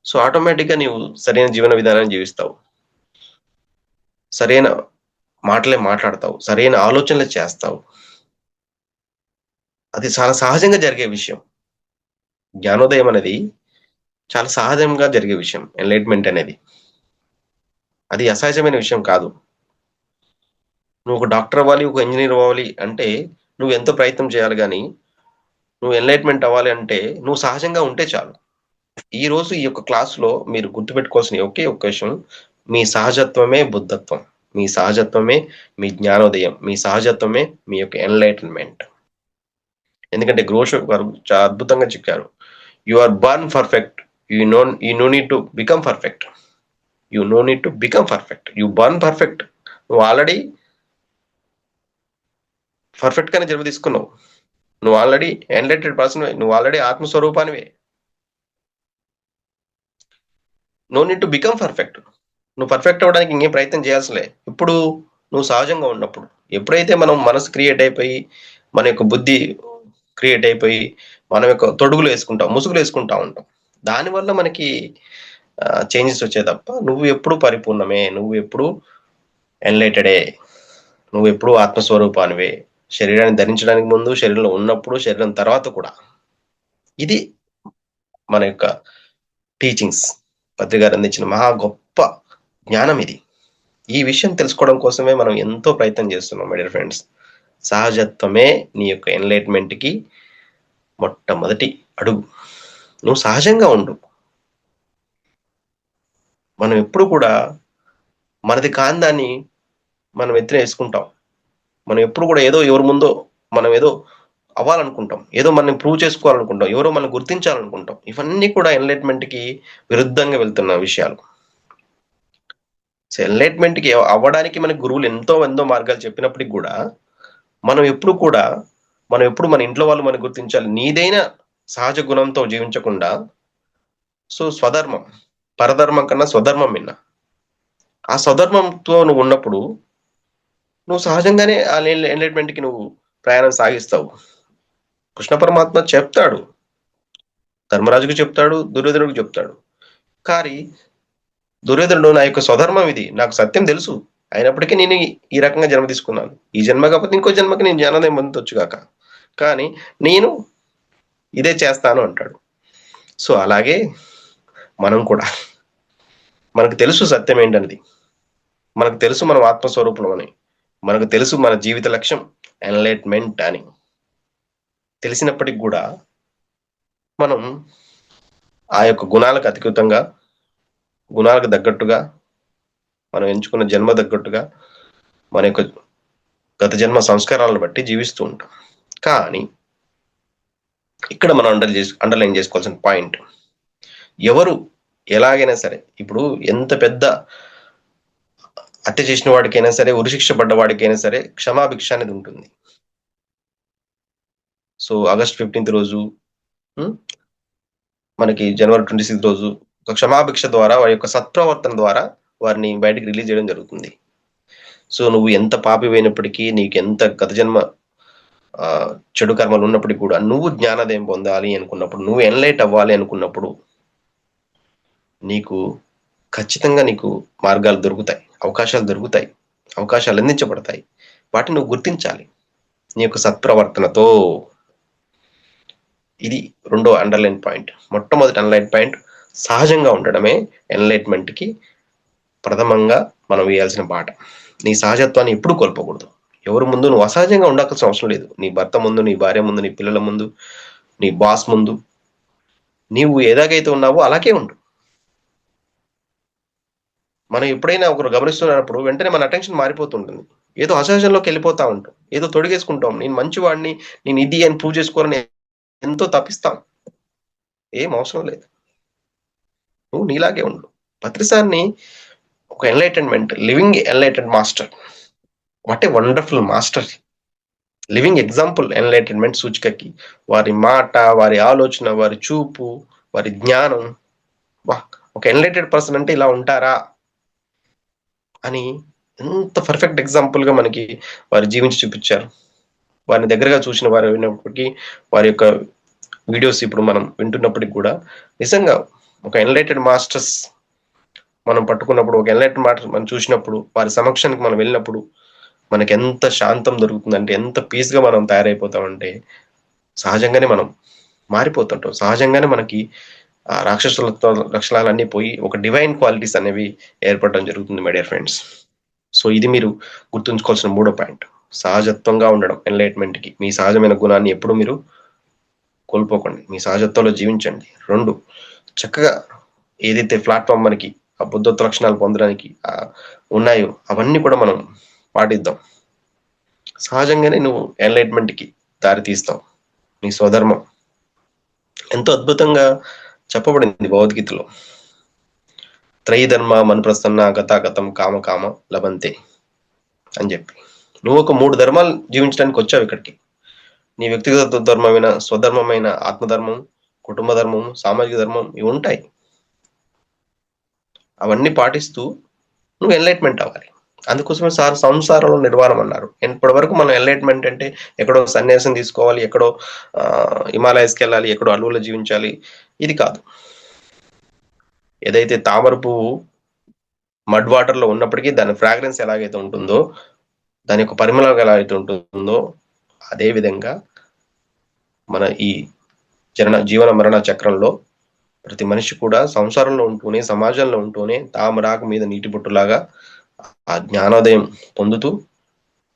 [SPEAKER 2] సో ఆటోమేటిక్ గా నీవు సరైన జీవన విధానాన్ని జీవిస్తావు, సరైన మాటలే మాట్లాడతావు, సరైన ఆలోచనలే చేస్తావు. అది చాలా సహజంగా జరిగే విషయం. జ్ఞానోదయం అనేది చాలా సహజంగా జరిగే విషయం. ఎన్లైట్మెంట్ అనేది అది అసహజమైన విషయం కాదు. నువ్వు ఒక డాక్టర్ అవ్వాలి, ఒక ఇంజనీర్ అవ్వాలి అంటే నువ్వు ఎంతో ప్రయత్నం చేయాలి. కానీ నువ్వు ఎన్లైట్మెంట్ అవ్వాలి అంటే నువ్వు సహజంగా ఉంటే చాలు. ఈ రోజు ఈ యొక్క క్లాసులో మీరు గుర్తుపెట్టుకోవాల్సిన ఒకే ఒక్క విషయం, మీ సహజత్వమే బుద్ధత్వం, మీ సహజత్వమే మీ జ్ఞానోదయం, మీ సహజత్వమే మీ యొక్క ఎన్లైటన్మెంట్. ఎందుకంటే గ్రోషో గారు చాలా అద్భుతంగా చెప్పారు, you are born perfect, you no need to become perfect. You no need to become perfect, you born perfect. నువ్వు ఆల్రెడీ పర్ఫెక్ట్ గానే జన్మ తీసుకున్నావు, నువ్వు ఆల్రెడీ ఎన్లైటెడ్ పర్సన్, నువ్వు ఆల్రెడీ ఆత్మస్వరూపానివే. No need to become perfect. నువ్వు పర్ఫెక్ట్ అవ్వడానికి ఇంకేం ప్రయత్నం చేయాల్సిలే. ఇప్పుడు నువ్వు సహజంగా ఉన్నప్పుడు, ఎప్పుడైతే మనం మనసు క్రియేట్ అయిపోయి, మన యొక్క బుద్ధి క్రియేట్ అయిపోయి, మనం యొక్క తొడుగులు వేసుకుంటాం, ముసుగులు వేసుకుంటా ఉంటాం, దానివల్ల మనకి చేంజెస్ వచ్చాయి తప్ప నువ్వు ఎప్పుడు పరిపూర్ణమే, నువ్వు ఎప్పుడు ఎన్లైటెడే, నువ్వు ఎప్పుడు ఆత్మస్వరూపానివే. శరీరాన్ని ధరించడానికి ముందు, శరీరంలో ఉన్నప్పుడు, శరీరం తర్వాత కూడా. ఇది మన యొక్క టీచింగ్స్. పత్రి గారు అందించిన మహా గొప్ప జ్ఞానం ఇది. ఈ విషయం తెలుసుకోవడం కోసమే మనం ఎంతో ప్రయత్నం చేస్తున్నాం మై డియర్ ఫ్రెండ్స్. సహజత్వమే నీ యొక్క ఎన్లైట్మెంట్ కి మొట్టమొదటి అడుగు. నువ్వు సహజంగా ఉండు. మనం ఎప్పుడు కూడా మనది కాని దాన్ని మనం ఎత్తిన వేసుకుంటాం. మనం ఎప్పుడు కూడా ఏదో ఎవరి ముందో మనం ఏదో అవ్వాలనుకుంటాం, ఏదో మనం ప్రూవ్ చేసుకోవాలనుకుంటాం, ఎవరో మనం గుర్తించాలనుకుంటాం. ఇవన్నీ కూడా ఎన్లైట్మెంట్ కి విరుద్ధంగా వెళ్తున్న విషయాలు. సో ఎన్లైట్మెంట్ కి అవ్వడానికి మనకి గురువులు ఎంతో మార్గాలు చెప్పినప్పటికి కూడా మనం ఎప్పుడు మన ఇంట్లో వాళ్ళు మనం గుర్తించాలి. నీదైన సహజ గుణంతో జీవించకుండా, సో స్వధర్మం, పరధర్మం కన్నా స్వధర్మం మిన్న. ఆ స్వధర్మంతో నువ్వు ఉన్నప్పుడు నువ్వు సహజంగానే ఆ ఎన్లైట్మెంట్ కి నువ్వు ప్రయాణం సాగిస్తావు. కృష్ణ పరమాత్మ చెప్తాడు, ధర్మరాజుకు చెప్తాడు, దుర్యోధనుడికి చెప్తాడు. కానీ దుర్యోధనుడు నా యొక్క స్వధర్మం ఇది, నాకు సత్యం తెలుసు, అయినప్పటికీ నేను ఈ రకంగా జన్మ తీసుకున్నాను. ఈ జన్మ కాకపోతే ఇంకో జన్మకి నేను జ్ఞానం పొందొచ్చు కాక, కానీ నేను ఇదే చేస్తాను అంటాడు. సో అలాగే మనం కూడా మనకు తెలుసు సత్యం ఏంటనేది, మనకు తెలుసు మనం ఆత్మస్వరూపం అని, మనకు తెలుసు మన జీవిత లక్ష్యం ఎన్లైట్మెంట్ అని తెలిసినప్పటికి కూడా మనం ఆ యొక్క గుణాలకు అధికృతంగా, గుణాలకు తగ్గట్టుగా, మనం ఎంచుకున్న జన్మ తగ్గట్టుగా, మన యొక్క గత జన్మ సంస్కారాలను బట్టి జీవిస్తూ ఉంటాం. కానీ ఇక్కడ మనం అండర్లైన్ చేసుకోవాల్సిన పాయింట్, ఎవరు ఎలాగైనా సరే, ఇప్పుడు ఎంత పెద్ద హత్య చేసిన వాడికైనా సరే, ఉరిశిక్ష పడ్డ వాడికైనా సరే క్షమాభిక్ష అనేది ఉంటుంది. సో ఆగస్ట్ 15th రోజు, మనకి జనవరి 26th రోజు ఒక క్షమాభిక్ష ద్వారా, వారి యొక్క సత్ప్రవర్తన ద్వారా వారిని బయటకు రిలీజ్ చేయడం జరుగుతుంది. సో నువ్వు ఎంత పాపివైనప్పటికీ, నీకు ఎంత గత జన్మ చెడు కర్మలు ఉన్నప్పటికీ కూడా, నువ్వు జ్ఞానోదయం పొందాలి అనుకున్నప్పుడు, నువ్వు ఎన్లైట్ అవ్వాలి అనుకున్నప్పుడు, నీకు ఖచ్చితంగా నీకు మార్గాలు దొరుకుతాయి, అవకాశాలు దొరుకుతాయి, అవకాశాలు అందించబడతాయి. వాటిని నువ్వు గుర్తించాలి నీ యొక్క సత్ప్రవర్తనతో. ఇది రెండో అండర్లైన్ పాయింట్. మొట్టమొదటి అండర్లైన్ పాయింట్, సహజంగా ఉండడమే ఎన్లైట్మెంట్ కి ప్రథమంగా మనం వేయాల్సిన బాట. నీ సహజత్వాన్ని ఎప్పుడు కోల్పోకూడదు. ఎవరి ముందు నువ్వు అసహజంగా ఉండాల్సిన అవసరం లేదు. నీ భర్త ముందు, నీ భార్య ముందు, నీ పిల్లల ముందు, నీ బాస్ ముందు, నీవు ఎలాగైతే ఉన్నావో అలాగే ఉండు. మనం ఎప్పుడైనా ఒకరు గమనిస్తున్నప్పుడు వెంటనే మన అటెన్షన్ మారిపోతుంటుంది, ఏదో అసహజంలోకి వెళ్ళిపోతా ఉంటాం, ఏదో తొడిగేసుకుంటాం. నేను మంచివాడిని, నేను ఇది అని ప్రూవ్ చేసుకోవాలని ఎంతో తప్పిస్తాం. ఏం అవసరం లేదు, నువ్వు నీలాగే ఉండు. పత్రిసారిని ఒక enlightenment, living enlightened master. What a wonderful master, living example enlightenment సూచికకి. వారి మాట, వారి ఆలోచన, వారి చూపు, వారి జ్ఞానం, వా ఒక ఎన్లైటెడ్ పర్సన్ అంటే ఇలా ఉంటారా అని ఎంత పర్ఫెక్ట్ ఎగ్జాంపుల్ గా మనకి వారు జీవించి చూపించారు. వారిని దగ్గరగా చూసిన వారు అయినప్పటికీ, వారి యొక్క వీడియోస్ ఇప్పుడు మనం వింటున్నప్పటికి కూడా నిజంగా ఒక ఎన్లైటెడ్ మాస్టర్స్ మనం పట్టుకున్నప్పుడు, ఒక ఎన్లైటెడ్ మాస్టర్ మనం చూసినప్పుడు, వారి సమక్షానికి మనం వెళ్ళినప్పుడు మనకి ఎంత శాంతం దొరుకుతుందంటే, ఎంత పీస్ గా మనం తయారైపోతామంటే, సహజంగానే మనం మారిపోతుంటాం. సహజంగానే మనకి ఆ రాక్షసులతో లక్షణాలన్నీ పోయి ఒక డివైన్ క్వాలిటీస్ అనేవి ఏర్పడడం జరుగుతుంది మై డియర్ ఫ్రెండ్స్. సో ఇది మీరు గుర్తుంచుకోవాల్సిన మూడో పాయింట్, సహజత్వంగా ఉండడం ఎన్లైట్మెంట్ కి. మీ సహజమైన గుణాన్ని ఎప్పుడు మీరు కోల్పోకండి, మీ సహజత్వంలో జీవించండి. రెండు, చక్కగా ఏదైతే ప్లాట్ఫామ్ మనకి ఆ బుద్ధత్వ లక్షణాలు పొందడానికి ఉన్నాయో అవన్నీ కూడా మనం పాటిద్దాం. సహజంగానే నువ్వు ఎన్లైట్మెంట్ కి దారి తీస్తావు. నీ స్వధర్మం ఎంతో అద్భుతంగా చెప్పబడింది భగవద్గీతలో. త్రయధర్మ మనుప్రసన్న గతాగతం కామ కామ లభంతే అని చెప్పి, నువ్వు ఒక 3 ధర్మాలు జీవించడానికి వచ్చావు ఇక్కడికి. నీ వ్యక్తిగత ధర్మమైన, స్వధర్మమైన, ఆత్మధర్మం, కుటుంబ ధర్మం, సామాజిక ధర్మం, ఇవి ఉంటాయి. అవన్నీ పాటిస్తూ నువ్వు ఎన్లైట్మెంట్ అవ్వాలి. అందుకోసమే సంసారంలో నిర్వాణం అన్నారు. ఇప్పటి వరకు మనం ఎన్లైట్మెంట్ అంటే ఎక్కడో సన్యాసం తీసుకోవాలి, ఎక్కడో హిమాలయస్కి వెళ్ళాలి, ఎక్కడో అడవుల్లో జీవించాలి, ఇది కాదు. ఏదైతే తామర పువ్వు మడ్ వాటర్ లో ఉన్నప్పటికీ దాని ఫ్రాగ్రెన్స్ ఎలాగైతే ఉంటుందో, దాని యొక్క పరిమళం ఎలాగైతే ఉంటుందో, అదే విధంగా మన ఈ జీవన మరణ చక్రంలో ప్రతి మనిషి కూడా సంసారంలో ఉంటూనే, సమాజంలో ఉంటూనే తామరాకు మీద నీటి బొట్టులాగా ఆ జ్ఞానోదయం పొందుతూ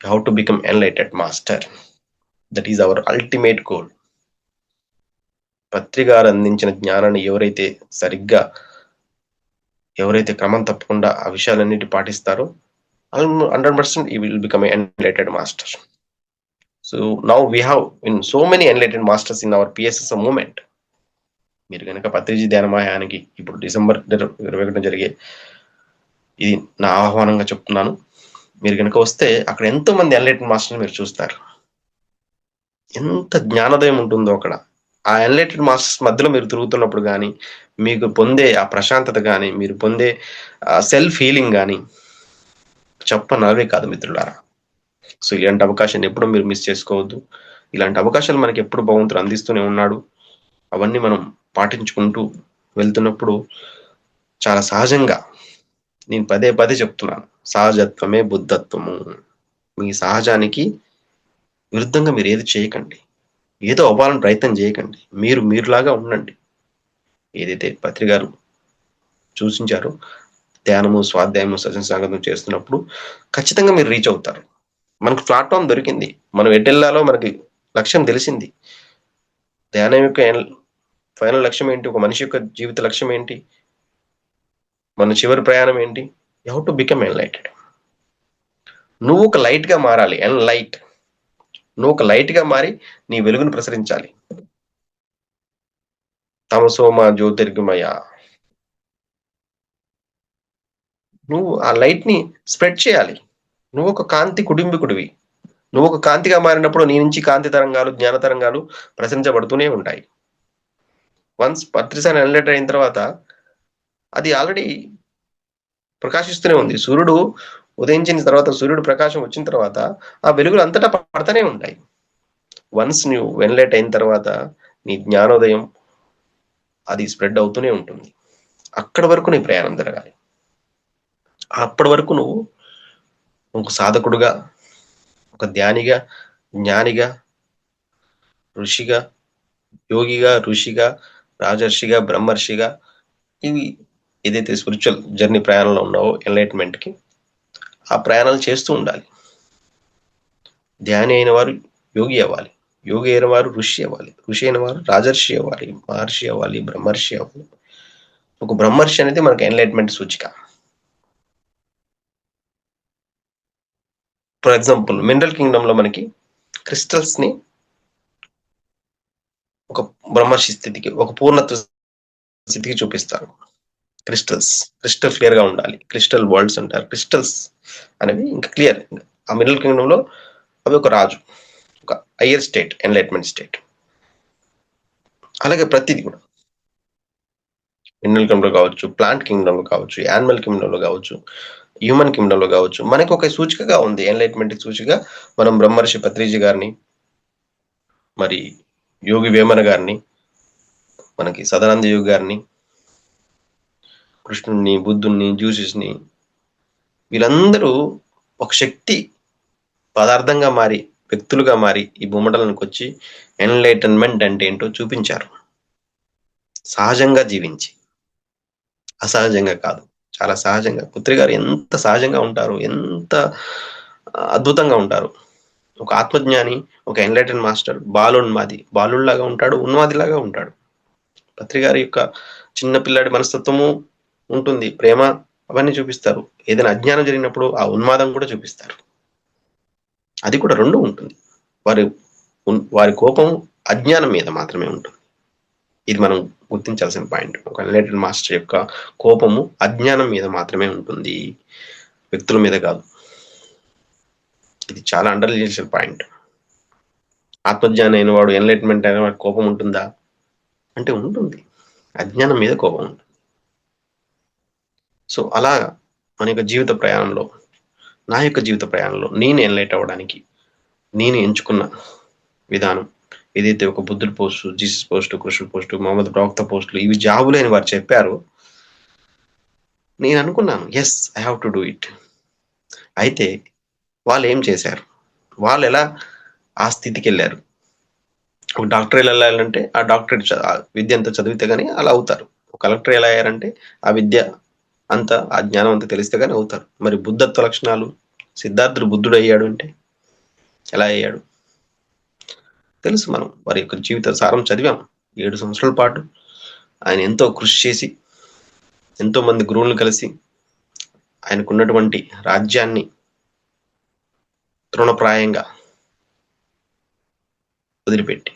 [SPEAKER 2] how to become enlightened master. That is our ultimate goal. Patri గారు అందించిన జ్ఞానాన్ని ఎవరైతే క్రమం తప్పకుండా ఆ విషయాలన్నిటి పాటిస్తారో 100% he will become an enlightened master. So now we have in so many enlightened masters in our PSSM movement. మీరు కనుక పత్రిజీ ధ్యానమాయానికి ఇప్పుడు డిసెంబర్ 21 జరిగే ఇది నా ఆహ్వానంగా చెప్తున్నాను. మీరు కనుక వస్తే అక్కడ ఎంతో మంది ఎన్లైటెడ్ మాస్టర్స్ మీరు చూస్తారు. ఎంత జ్ఞానోదయం ఉంటుందో అక్కడ. ఆ ఎన్లైటెడ్ మాస్టర్స్ మధ్యలో మీరు తిరుగుతున్నప్పుడు కానీ, మీకు పొందే ఆ ప్రశాంతత కానీ, మీరు పొందే సెల్ఫ్ హీలింగ్ కానీ చెప్పనవే కాదు మిత్రులారా. సో ఇలాంటి అవకాశాన్ని ఎప్పుడు మీరు మిస్ చేసుకోవద్దు. ఇలాంటి అవకాశాలు మనకి ఎప్పుడు భగవంతుడు అందిస్తూనే ఉన్నాడు. అవన్నీ మనం పాటించుకుంటూ వెళ్తున్నప్పుడు చాలా సహజంగా, నేను పదే పదే చెప్తున్నాను, సహజత్వమే బుద్ధత్వము. మీ సహజానికి విరుద్ధంగా మీరు ఏది చేయకండి, ఏదో అవ్వాలని ప్రయత్నం చేయకండి. మీరులాగా ఉండండి. ఏదైతే పత్రి గారు సూచించారో ధ్యానము, స్వాధ్యాయము, సత్సంగం చేస్తున్నప్పుడు ఖచ్చితంగా మీరు రీచ్ అవుతారు. మనకు ప్లాట్ఫామ్ దొరికింది, మనం ఎటెళ్లాలో మనకి లక్ష్యం తెలిసింది. ధ్యానం యొక్క ఫైనల్ లక్ష్యం ఏంటి? ఒక మనిషి యొక్క జీవిత లక్ష్యం ఏంటి? మన చివరి ప్రయాణం ఏంటి? You how to become enlightened. నువ్వు ఒక లైట్ గా మారాలి. నువ్వు ఒక లైట్ గా మారి నీ వెలుగును ప్రసరించాలి. తమసోమ జ్యోతిర్గమయ. నువ్వు ఆ లైట్ ని స్ప్రెడ్ చేయాలి. నువ్వు ఒక కాంతి కుటుంబీకుడివి. నువ్వు ఒక కాంతిగా మారినప్పుడు నీ నుంచి కాంతి తరంగాలు, జ్ఞాన తరంగాలు ప్రసరించబడుతూనే ఉంటాయి. వన్స్ పత్రిసారి ఎన్లైట్ అయిన తర్వాత అది ఆల్రెడీ ప్రకాశిస్తూనే ఉంది. సూర్యుడు ఉదయించిన తర్వాత, సూర్యుడు ప్రకాశం వచ్చిన తర్వాత ఆ వెలుగులు అంతటా పడతానే ఉంటాయి. వన్స్ నువ్వు ఎన్లైట్ అయిన తర్వాత నీ జ్ఞానోదయం అది స్ప్రెడ్ అవుతూనే ఉంటుంది. అక్కడి వరకు నీ ప్రయాణం జరగాలి. అప్పటి వరకు నువ్వు ఒక సాధకుడుగా, ఒక ధ్యానిగా, జ్ఞానిగా, ఋషిగా, యోగిగా, ఋషిగా, రాజర్షిగా, బ్రహ్మర్షిగా, ఇవి ఏదైతే స్పిరిచువల్ జర్నీ ప్రయాణంలో ఉన్నావో ఎన్లైట్మెంట్ కి, ఆ ప్రయాణాలు చేస్తూ ఉండాలి. ధ్యాని అయిన వారు యోగి అవ్వాలి, యోగి అయిన వారు ఋషి అవ్వాలి, ఋషి అయిన వారు రాజర్షి అవ్వాలి, మహర్షి అవ్వాలి, బ్రహ్మర్షి అవ్వాలి. ఒక బ్రహ్మర్షి అనేది మనకి ఎన్లైట్మెంట్ సూచిక. ఫర్ ఎగ్జాంపుల్ మినరల్ కింగ్డమ్ లో మనకి క్రిస్టల్స్ ని ఒక బ్రహ్మర్షి స్థితికి, ఒక పూర్ణత్వ స్థితికి చూపిస్తారు. క్రిస్టల్ క్లియర్ గా ఉండాలి. క్రిస్టల్ వరల్డ్స్ అంటారు. క్రిస్టల్స్ అనేవి ఇంకా క్లియర్. ఆ మినరల్ కింగ్డమ్ లో అవి ఒక రాజు, ఒక హయ్యర్ స్టేట్, ఎన్లైట్మెంట్ స్టేట్. అలాగే ప్రతిదీ కూడా మినరల్ కింగ్డమ్ లో కావచ్చు, ప్లాంట్ కింగ్డమ్ లో కావచ్చు, యానిమల్ కింగ్డమ్ లో కావచ్చు, హ్యూమన్ కింగ్డమ్ లో కావచ్చు, మనకి ఒక సూచికగా ఉంది. ఎన్లైట్మెంట్ సూచిక మనం బ్రహ్మర్షి పత్రిజీ గారిని, మరి యోగి వేమన గారిని, మనకి సదానంద యోగి గారిని, కృష్ణుడిని, బుద్ధుణ్ణి, ని, వీళ్ళందరూ ఒక శక్తి పదార్థంగా మారి, వ్యక్తులుగా మారి ఈ భూమండలానికి వచ్చి ఎన్లైటన్మెంట్ అంటే ఏంటో చూపించారు. సహజంగా జీవించి, అసహజంగా కాదు, చాలా సహజంగా. పుత్రి గారు ఎంత సహజంగా ఉంటారు, ఎంత అద్భుతంగా ఉంటారు. ఒక ఆత్మజ్ఞాని, ఒక ఎన్లైటన్ మాస్టర్, బాలుల్లాగా ఉంటాడు, ఉన్మాదిలాగా ఉంటాడు. పత్రి గారి యొక్క చిన్న పిల్లాడి మనస్తత్వము ఉంటుంది, ప్రేమ, అవన్నీ చూపిస్తారు. ఏదైనా అజ్ఞానం జరిగినప్పుడు ఆ ఉన్మాదం కూడా చూపిస్తారు. అది కూడా రెండు ఉంటుంది. వారి కోపం అజ్ఞానం మీద మాత్రమే ఉంటుంది. ఇది మనం గుర్తించాల్సిన పాయింట్. ఒక ఎన్లైటెడ్ మాస్టర్ యొక్క కోపము అజ్ఞానం మీద మాత్రమే ఉంటుంది, వ్యక్తుల మీద కాదు. ఇది చాలా అండర్లైన్ పాయింట్. ఆత్మజ్ఞానం అయిన వాడు, ఎన్లైట్మెంట్ అయిన వాడు కోపం ఉంటుందా అంటే ఉంటుంది. అజ్ఞానం మీద కోపం ఉంటుంది. సో అలా మన యొక్క జీవిత ప్రయాణంలో, నా యొక్క జీవిత ప్రయాణంలో నేను ఎన్లైట్ అవ్వడానికి నేను ఎంచుకున్న విధానం ఏదైతే ఒక బుద్ధుడు పోస్ట్, జీసస్ పోస్ట్, కృష్ణుడు పోస్ట్, మహమ్మద్ ప్రవక్త పోస్టులు, ఇవి జాబులు అని వారు చెప్పారు. నేను అనుకున్నాను, yes, I have to do it. అయితే వాళ్ళు ఏం చేశారు? వాళ్ళు ఎలా ఆ స్థితికి వెళ్ళారు. ఒక డాక్టర్ ఎలా వెళ్ళాలంటే ఆ డాక్టరేట్ ఆ విద్య అంతా చదివితే గానీ అలా అవుతారు. ఒక కలెక్టర్ ఎలా అయ్యారంటే ఆ విద్య అంతా ఆ జ్ఞానం అంతా తెలిస్తే గానీ అవుతారు. మరి బుద్ధత్వ లక్షణాలు సిద్ధార్థుడు బుద్ధుడు అయ్యాడు అంటే ఎలా అయ్యాడు తెలుసు. మనం వారి యొక్క జీవిత సారం చదివాం. 7 సంవత్సరాల పాటు ఆయన ఎంతో కృషి చేసి ఎంతో మంది గురువులను కలిసి ఆయనకున్నటువంటి రాజ్యాన్ని తృణప్రాయంగా వదిలిపెట్టి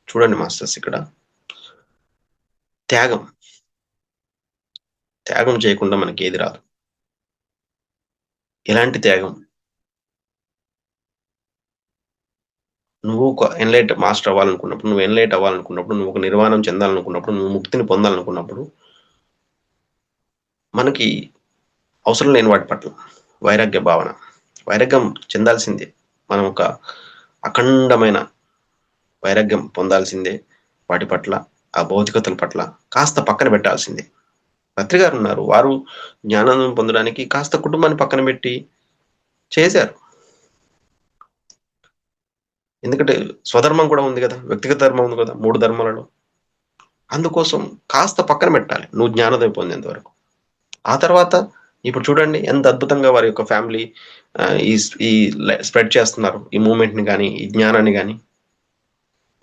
[SPEAKER 2] చూడండి మాస్టర్స్ ఇక్కడ త్యాగం త్యాగం చేయకుండా మనకి ఏది రాదు. ఎలాంటి త్యాగం? నువ్వు ఒక ఎన్లైట్ మాస్టర్ అవ్వాలనుకున్నప్పుడు, నువ్వు ఎన్లైట్ అవ్వాలనుకున్నప్పుడు, నువ్వు ఒక నిర్వాణం చెందాలనుకున్నప్పుడు, నువ్వు ముక్తిని పొందాలనుకున్నప్పుడు మనకి అవసరం లేని వాటి పట్ల వైరాగ్య భావన, వైరాగ్యం చెందాల్సిందే. మనం ఒక అఖండమైన వైరాగ్యం పొందాల్సిందే. వాటి పట్ల ఆ భౌతికతల పట్ల కాస్త పక్కన పెట్టాల్సిందే. పత్రి గారు ఉన్నారు, వారు జ్ఞానం పొందడానికి కాస్త కుటుంబాన్ని పక్కన పెట్టి చేశారు. ఎందుకంటే స్వధర్మం కూడా ఉంది కదా, వ్యక్తిగత ధర్మం ఉంది కదా 3 ధర్మాలలో. అందుకోసం కాస్త పక్కన పెట్టాలి నువ్వు జ్ఞానోదయం పొందేంత వరకు. ఆ తర్వాత ఇప్పుడు చూడండి ఎంత అద్భుతంగా వారి యొక్క ఫ్యామిలీ ఈ ఈ స్ప్రెడ్ చేస్తున్నారు ఈ మూమెంట్ ని కానీ ఈ జ్ఞానాన్ని కానీ.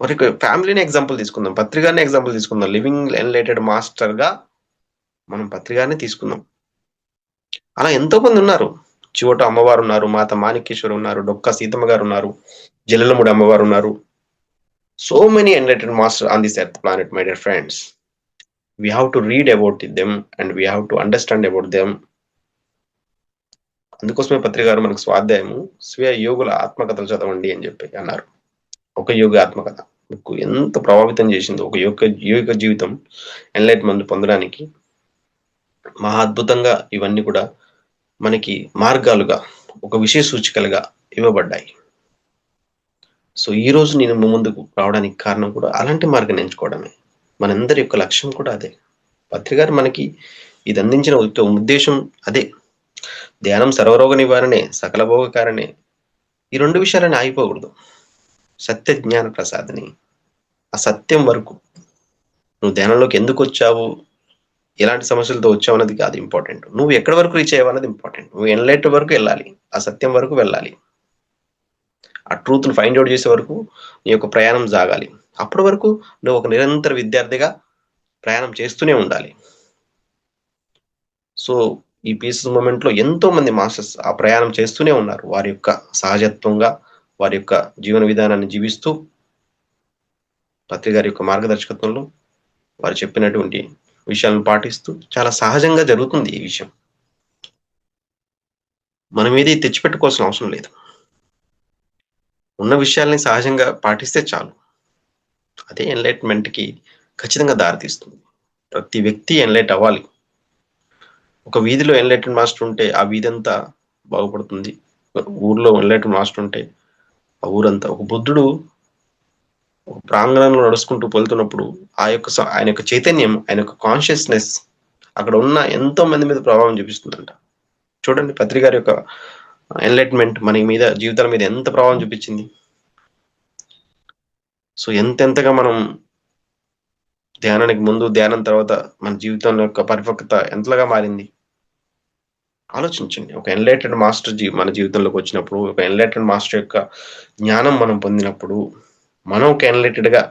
[SPEAKER 2] వారి యొక్క ఫ్యామిలీని ఎగ్జాంపుల్ తీసుకుందాం, పత్రికాని ఎగ్జాంపుల్ తీసుకుందాం. లివింగ్ ఎన్లైటెడ్ మాస్టర్ గా మనం పత్రికాని తీసుకుందాం. అలా ఎంతో మంది ఉన్నారు. చివట అమ్మవారు ఉన్నారు, మాత మాణిక్యేశ్వరి ఉన్నారు, డొక్క సీతమ్మ గారు ఉన్నారు, జల్లెలముడి అమ్మవారు ఉన్నారు. So many enlightened master on this earth planet my dear friends. We have to read about them and we have to understand about them. అందుకోసమే పత్రిక గారు మనకు స్వాధ్యాయము స్వీయ యోగుల ఆత్మకథలు చదవండి అని చెప్పి అన్నారు. ఒక యోగి ఆత్మకథ మీకు ఎంత ప్రభావితం చేసిందో, ఒక యోగ జీవితం ఎన్లైట్మెంట్ పొందడానికి మహా అద్భుతంగా ఇవన్నీ కూడా మనకి మార్గాలుగా ఒక విషయ సూచికలుగా ఇవ్వబడ్డాయి. సో ఈ రోజు నేను ముందుకు రావడానికి కారణం కూడా అలాంటి మార్గం ఎంచుకోవడమే. మనందరి యొక్క లక్ష్యం కూడా అదే. పత్రిక మనకి ఇది అందించిన ఉద్దేశం అదే. ధ్యానం సర్వరోగ నివారణే, సకల భోగకారణే. ఈ 2 విషయాలని ఆగిపోకూడదు. సత్య జ్ఞాన ప్రసాదని, ఆ సత్యం వరకు నువ్వు ధ్యానంలోకి ఎందుకు వచ్చావు, ఎలాంటి సమస్యలతో వచ్చావు అన్నది కాదు ఇంపార్టెంట్. నువ్వు ఎక్కడి వరకు రీచ్ అయ్యావు అన్నది ఇంపార్టెంట్. నువ్వు ఎన్లైట్ వరకు వెళ్ళాలి, ఆ సత్యం వరకు వెళ్ళాలి, ఆ ట్రూత్ ని ఫైండ్ అవుట్ చేసే వరకు నీ యొక్క ప్రయాణం సాగాలి. అప్పటి వరకు నువ్వు ఒక నిరంతర విద్యార్థిగా ప్రయాణం చేస్తూనే ఉండాలి. సో ఈ పీసెస్ మూమెంట్ లో ఎంతో మంది మాస్టర్స్ ఆ ప్రయాణం చేస్తూనే ఉన్నారు. వారి యొక్క సహజత్వంగా వారి యొక్క జీవన విధానాన్ని జీవిస్తూ పత్రిక గారి యొక్క మార్గదర్శకత్వంలో వారు చెప్పినటువంటి విషయాలను పాటిస్తూ చాలా సహజంగా జరుగుతుంది ఈ విషయం. మనం ఏది తెచ్చిపెట్టుకోవాల్సిన అవసరం లేదు. ఉన్న విషయాల్ని సహజంగా పాటిస్తే చాలు. అదే ఎన్లైట్మెంట్ కి ఖచ్చితంగా దారితీస్తుంది. ప్రతి వ్యక్తి ఎన్లైట్ అవ్వాలి. ఒక వీధిలో ఎన్లైటెడ్ మాస్టర్ ఉంటే ఆ వీధి అంతా బాగుపడుతుంది. ఊర్లో ఎన్లైటెడ్ మాస్టర్ ఉంటే ఆ ఊరంతా. ఒక బుద్ధుడు ఒక ప్రాంగణంలో నడుచుకుంటూ వెళ్తున్నప్పుడు ఆయన యొక్క చైతన్యం, ఆయన యొక్క కాన్షియస్నెస్ అక్కడ ఉన్న ఎంతో మంది మీద ప్రభావం చూపిస్తుందంట. చూడండి పత్రిక గారి యొక్క ఎన్లైట్మెంట్ మన మీద జీవితాల మీద ఎంత ప్రభావం చూపించింది. సో ఎంతెంతగా మనం ధ్యానానికి ముందు ధ్యానం తర్వాత మన జీవితం యొక్క పరిపక్వత ఎంతగా మారింది ఆలోచించండి. ఒక ఎన్లైటెడ్ మాస్టర్ మన జీవితంలోకి వచ్చినప్పుడు, ఒక ఎన్లైటెడ్ మాస్టర్ యొక్క జ్ఞానం మనం పొందినప్పుడు, మనం ఒక ఎన్లైటెడ్ గా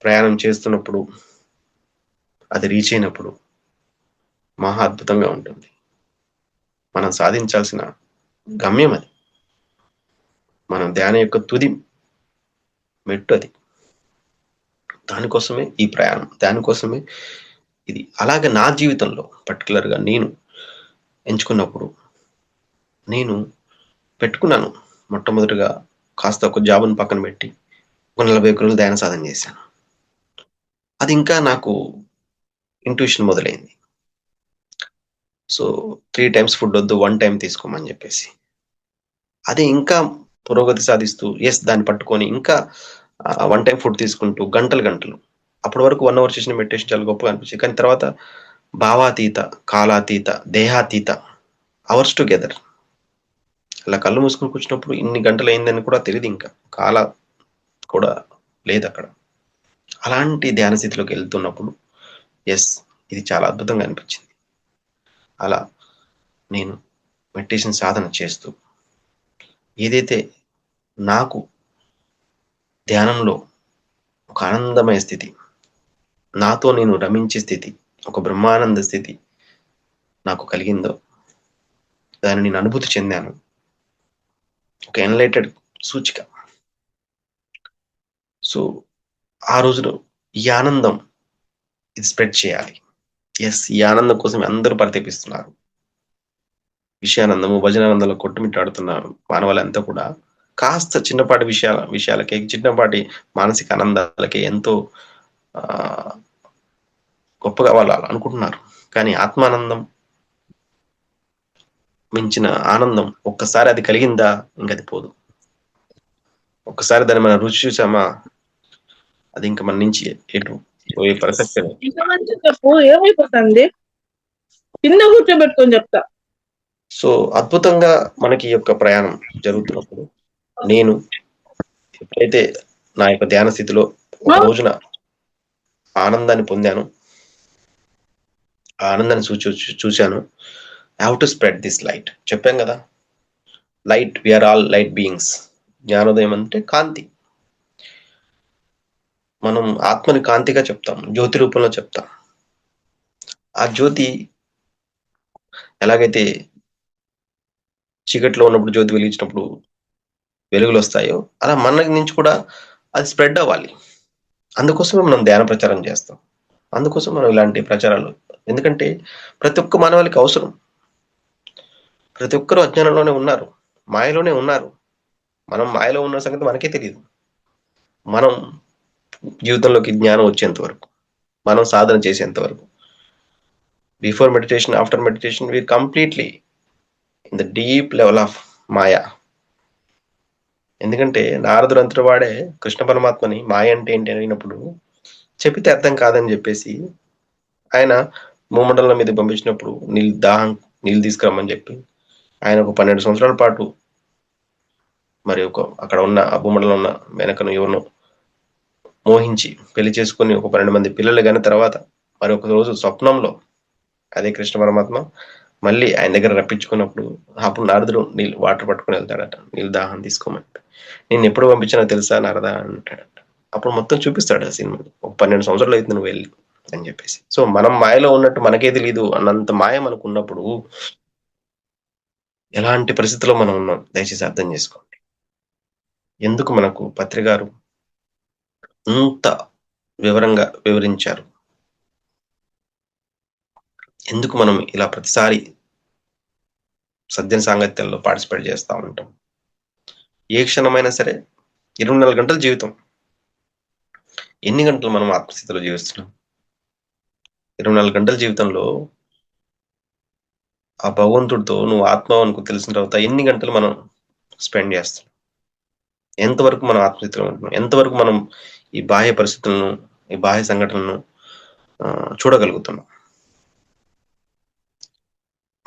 [SPEAKER 2] ప్రయాణం చేస్తున్నప్పుడు, అది రీచ్ అయినప్పుడు మహా అద్భుతంగా ఉంటుంది. మనం సాధించాల్సిన గమ్యం అది. మనం ధ్యానం యొక్క తుది మెట్టు అది. దానికోసమే ఈ ప్రయాణం, దానికోసమే ఇది. అలాగే నా జీవితంలో పర్టికులర్ గా నేను ఎంచుకున్నప్పుడు నేను పెట్టుకున్నాను. మొట్టమొదటిగా కాస్త ఒక జాబుని పక్కన పెట్టి ఒక 40 రోజులు ధ్యాన సాధన చేశాను. అది ఇంకా నాకు ఇంట్యూషన్ మొదలైంది. సో 3 times ఫుడ్ వద్దు, 1 time తీసుకోమని చెప్పేసి అది ఇంకా పురోగతి సాధిస్తూ దాన్ని పట్టుకొని ఇంకా 1 time ఫుడ్ తీసుకుంటూ గంటలు గంటలు. అప్పటి వరకు 1 hour చేసిన మెడిటేషన్ చాలా గొప్పగా అనిపించింది. కానీ తర్వాత భావాతీత, కాలాతీత, దేహాతీత అవర్స్ టుగెదర్ అలా కళ్ళు మూసుకొని కూర్చున్నప్పుడు ఇన్ని గంటలు అయిందని కూడా తెలియదు, ఇంకా కాల కూడా లేదు అక్కడ. అలాంటి ధ్యాన స్థితిలోకి వెళ్తున్నప్పుడు ఎస్, ఇది చాలా అద్భుతంగా అనిపించింది. అలా నేను మెడిటేషన్ సాధన చేస్తూ ఏదైతే నాకు ధ్యానంలో ఒక ఆనందమయ స్థితి, నాతో నేను రమించే స్థితి, ఒక బ్రహ్మానంద స్థితి నాకు కలిగిందో దాన్ని నేను అనుభూతి చెందాను. ఒక ఎన్లైటెడ్ సూచిక. సో ఆ రోజులో ఈ ఆనందం ఇది స్ప్రెడ్ చేయాలి. ఎస్, ఈ ఆనందం కోసం అందరూ పరితపిస్తున్నారు. విషయానందము భజనానందంలో కొట్టుమిట్టాడుతున్న మానవాళంతా కూడా కాస్త చిన్నపాటి విషయాలకే, చిన్నపాటి మానసిక ఆనందాలకే ఎంతో ఆ గొప్పగా వాళ్ళు అనుకుంటున్నారు. కానీ ఆత్మానందం మించిన ఆనందం ఒక్కసారి అది కలిగిందా ఇంక అది పోదు. ఒక్కసారి దాన్ని మనం రుచి చూసామా అది ఇంకా మన నుంచి ఎటు పోయే ప్రసక్తి లేదు.
[SPEAKER 1] ఇంకా మంచి చెప్పు, ఏమైపోతుంది కింద కూర్చోబెట్టుకొని చెప్తా.
[SPEAKER 2] సో అద్భుతంగా మనకి ఈ యొక్క ప్రయాణం జరుగుతున్నప్పుడు నేను ఎప్పుడైతే నా యొక్క ధ్యాన స్థితిలో ఒక రోజున ఆనందాన్ని పొందాను, ఆ ఆనందాన్ని చూశాను. Have to spread this light. చెప్పాం కదా, light, we are all light beings. జ్ఞానోదయం అంటే కాంతి. మనం ఆత్మని కాంతిగా చెప్తాం, జ్యోతి రూపంలో చెప్తాం. ఆ జ్యోతి ఎలాగైతే చీకట్లో ఉన్నప్పుడు జ్యోతి వెలిగించినప్పుడు వెలుగులు వస్తాయో, అలా మన నుంచి కూడా అది స్ప్రెడ్ అవ్వాలి. అందుకోసమే మనం ధ్యాన ప్రచారం చేస్తాం. అందుకోసం మనం ఇలాంటి ప్రచారాలు, ఎందుకంటే ప్రతి ఒక్క మానవాళికి అవసరం. ప్రతి ఒక్కరూ అజ్ఞానంలోనే ఉన్నారు, మాయలోనే ఉన్నారు. మనం మాయలో ఉన్న సంగతి మనకే తెలియదు. మనం జీవితంలోకి జ్ఞానం వచ్చేంత వరకు, మనం సాధన చేసేంత వరకు, before meditation, after meditation, we are completely in the deep level of maya. ఎందుకంటే నారదుడు అంతటి వాడే కృష్ణ పరమాత్మని మాయ అంటే ఏంటి అడిగినప్పుడు చెప్పితే అర్థం కాదని చెప్పేసి ఆయన భూమండలం మీద పంపించినప్పుడు నీళ్ళు తీసుకురమ్మని చెప్పి ఆయన ఒక 12 సంవత్సరాల పాటు మరి అక్కడ ఉన్న ఆ భూమండలం ఉన్న వెనకను ఎవరినో మోహించి పెళ్లి చేసుకుని ఒక 12 మంది పిల్లలు కానీ తర్వాత మరి ఒక రోజు స్వప్నంలో అదే కృష్ణ పరమాత్మ మళ్ళీ ఆయన దగ్గర రప్పించుకున్నప్పుడు అప్పుడు నారదుడు నీళ్ళు వాటర్ పట్టుకుని వెళ్తాడట, నీళ్ళు దాహం తీసుకోమని. నేను ఎప్పుడు పంపించినా తెలుసా నారదా అంటాడట. అప్పుడు మొత్తం చూపిస్తాడు ఆ సినిమా. ఒక 12 సంవత్సరాలు అవుతుంది నువ్వు వెళ్ళి అని చెప్పేసి. సో మనం మాయలో ఉన్నట్టు మనకే తెలియదు అన్నంత మాయ మనకు ఉన్నప్పుడు ఎలాంటి పరిస్థితుల్లో మనం ఉన్నాం దయచేసి అర్థం చేసుకోండి. ఎందుకు మనకు పత్రి గారు ఇంత వివరంగా వివరించారు, ఎందుకు మనం ఇలా ప్రతిసారి సజ్జన సాంగత్యాల్లో పార్టిసిపేట్ చేస్తూ ఉంటాం. ఏ క్షణమైనా సరే 24 గంటల జీవితం, ఎన్ని గంటలు మనం ఆత్మస్థితిలో జీవిస్తున్నాం? 24 గంటల జీవితంలో ఆ భగవంతుడితో నువ్వు ఆత్మ అనుకు తెలిసిన తర్వాత ఎన్ని గంటలు మనం స్పెండ్ చేస్తాం? ఎంతవరకు మనం ఆత్మస్థితిలో ఉంటున్నాం? ఎంతవరకు మనం ఈ బాహ్య పరిస్థితులను, ఈ బాహ్య సంఘటనలను చూడగలుగుతున్నాం?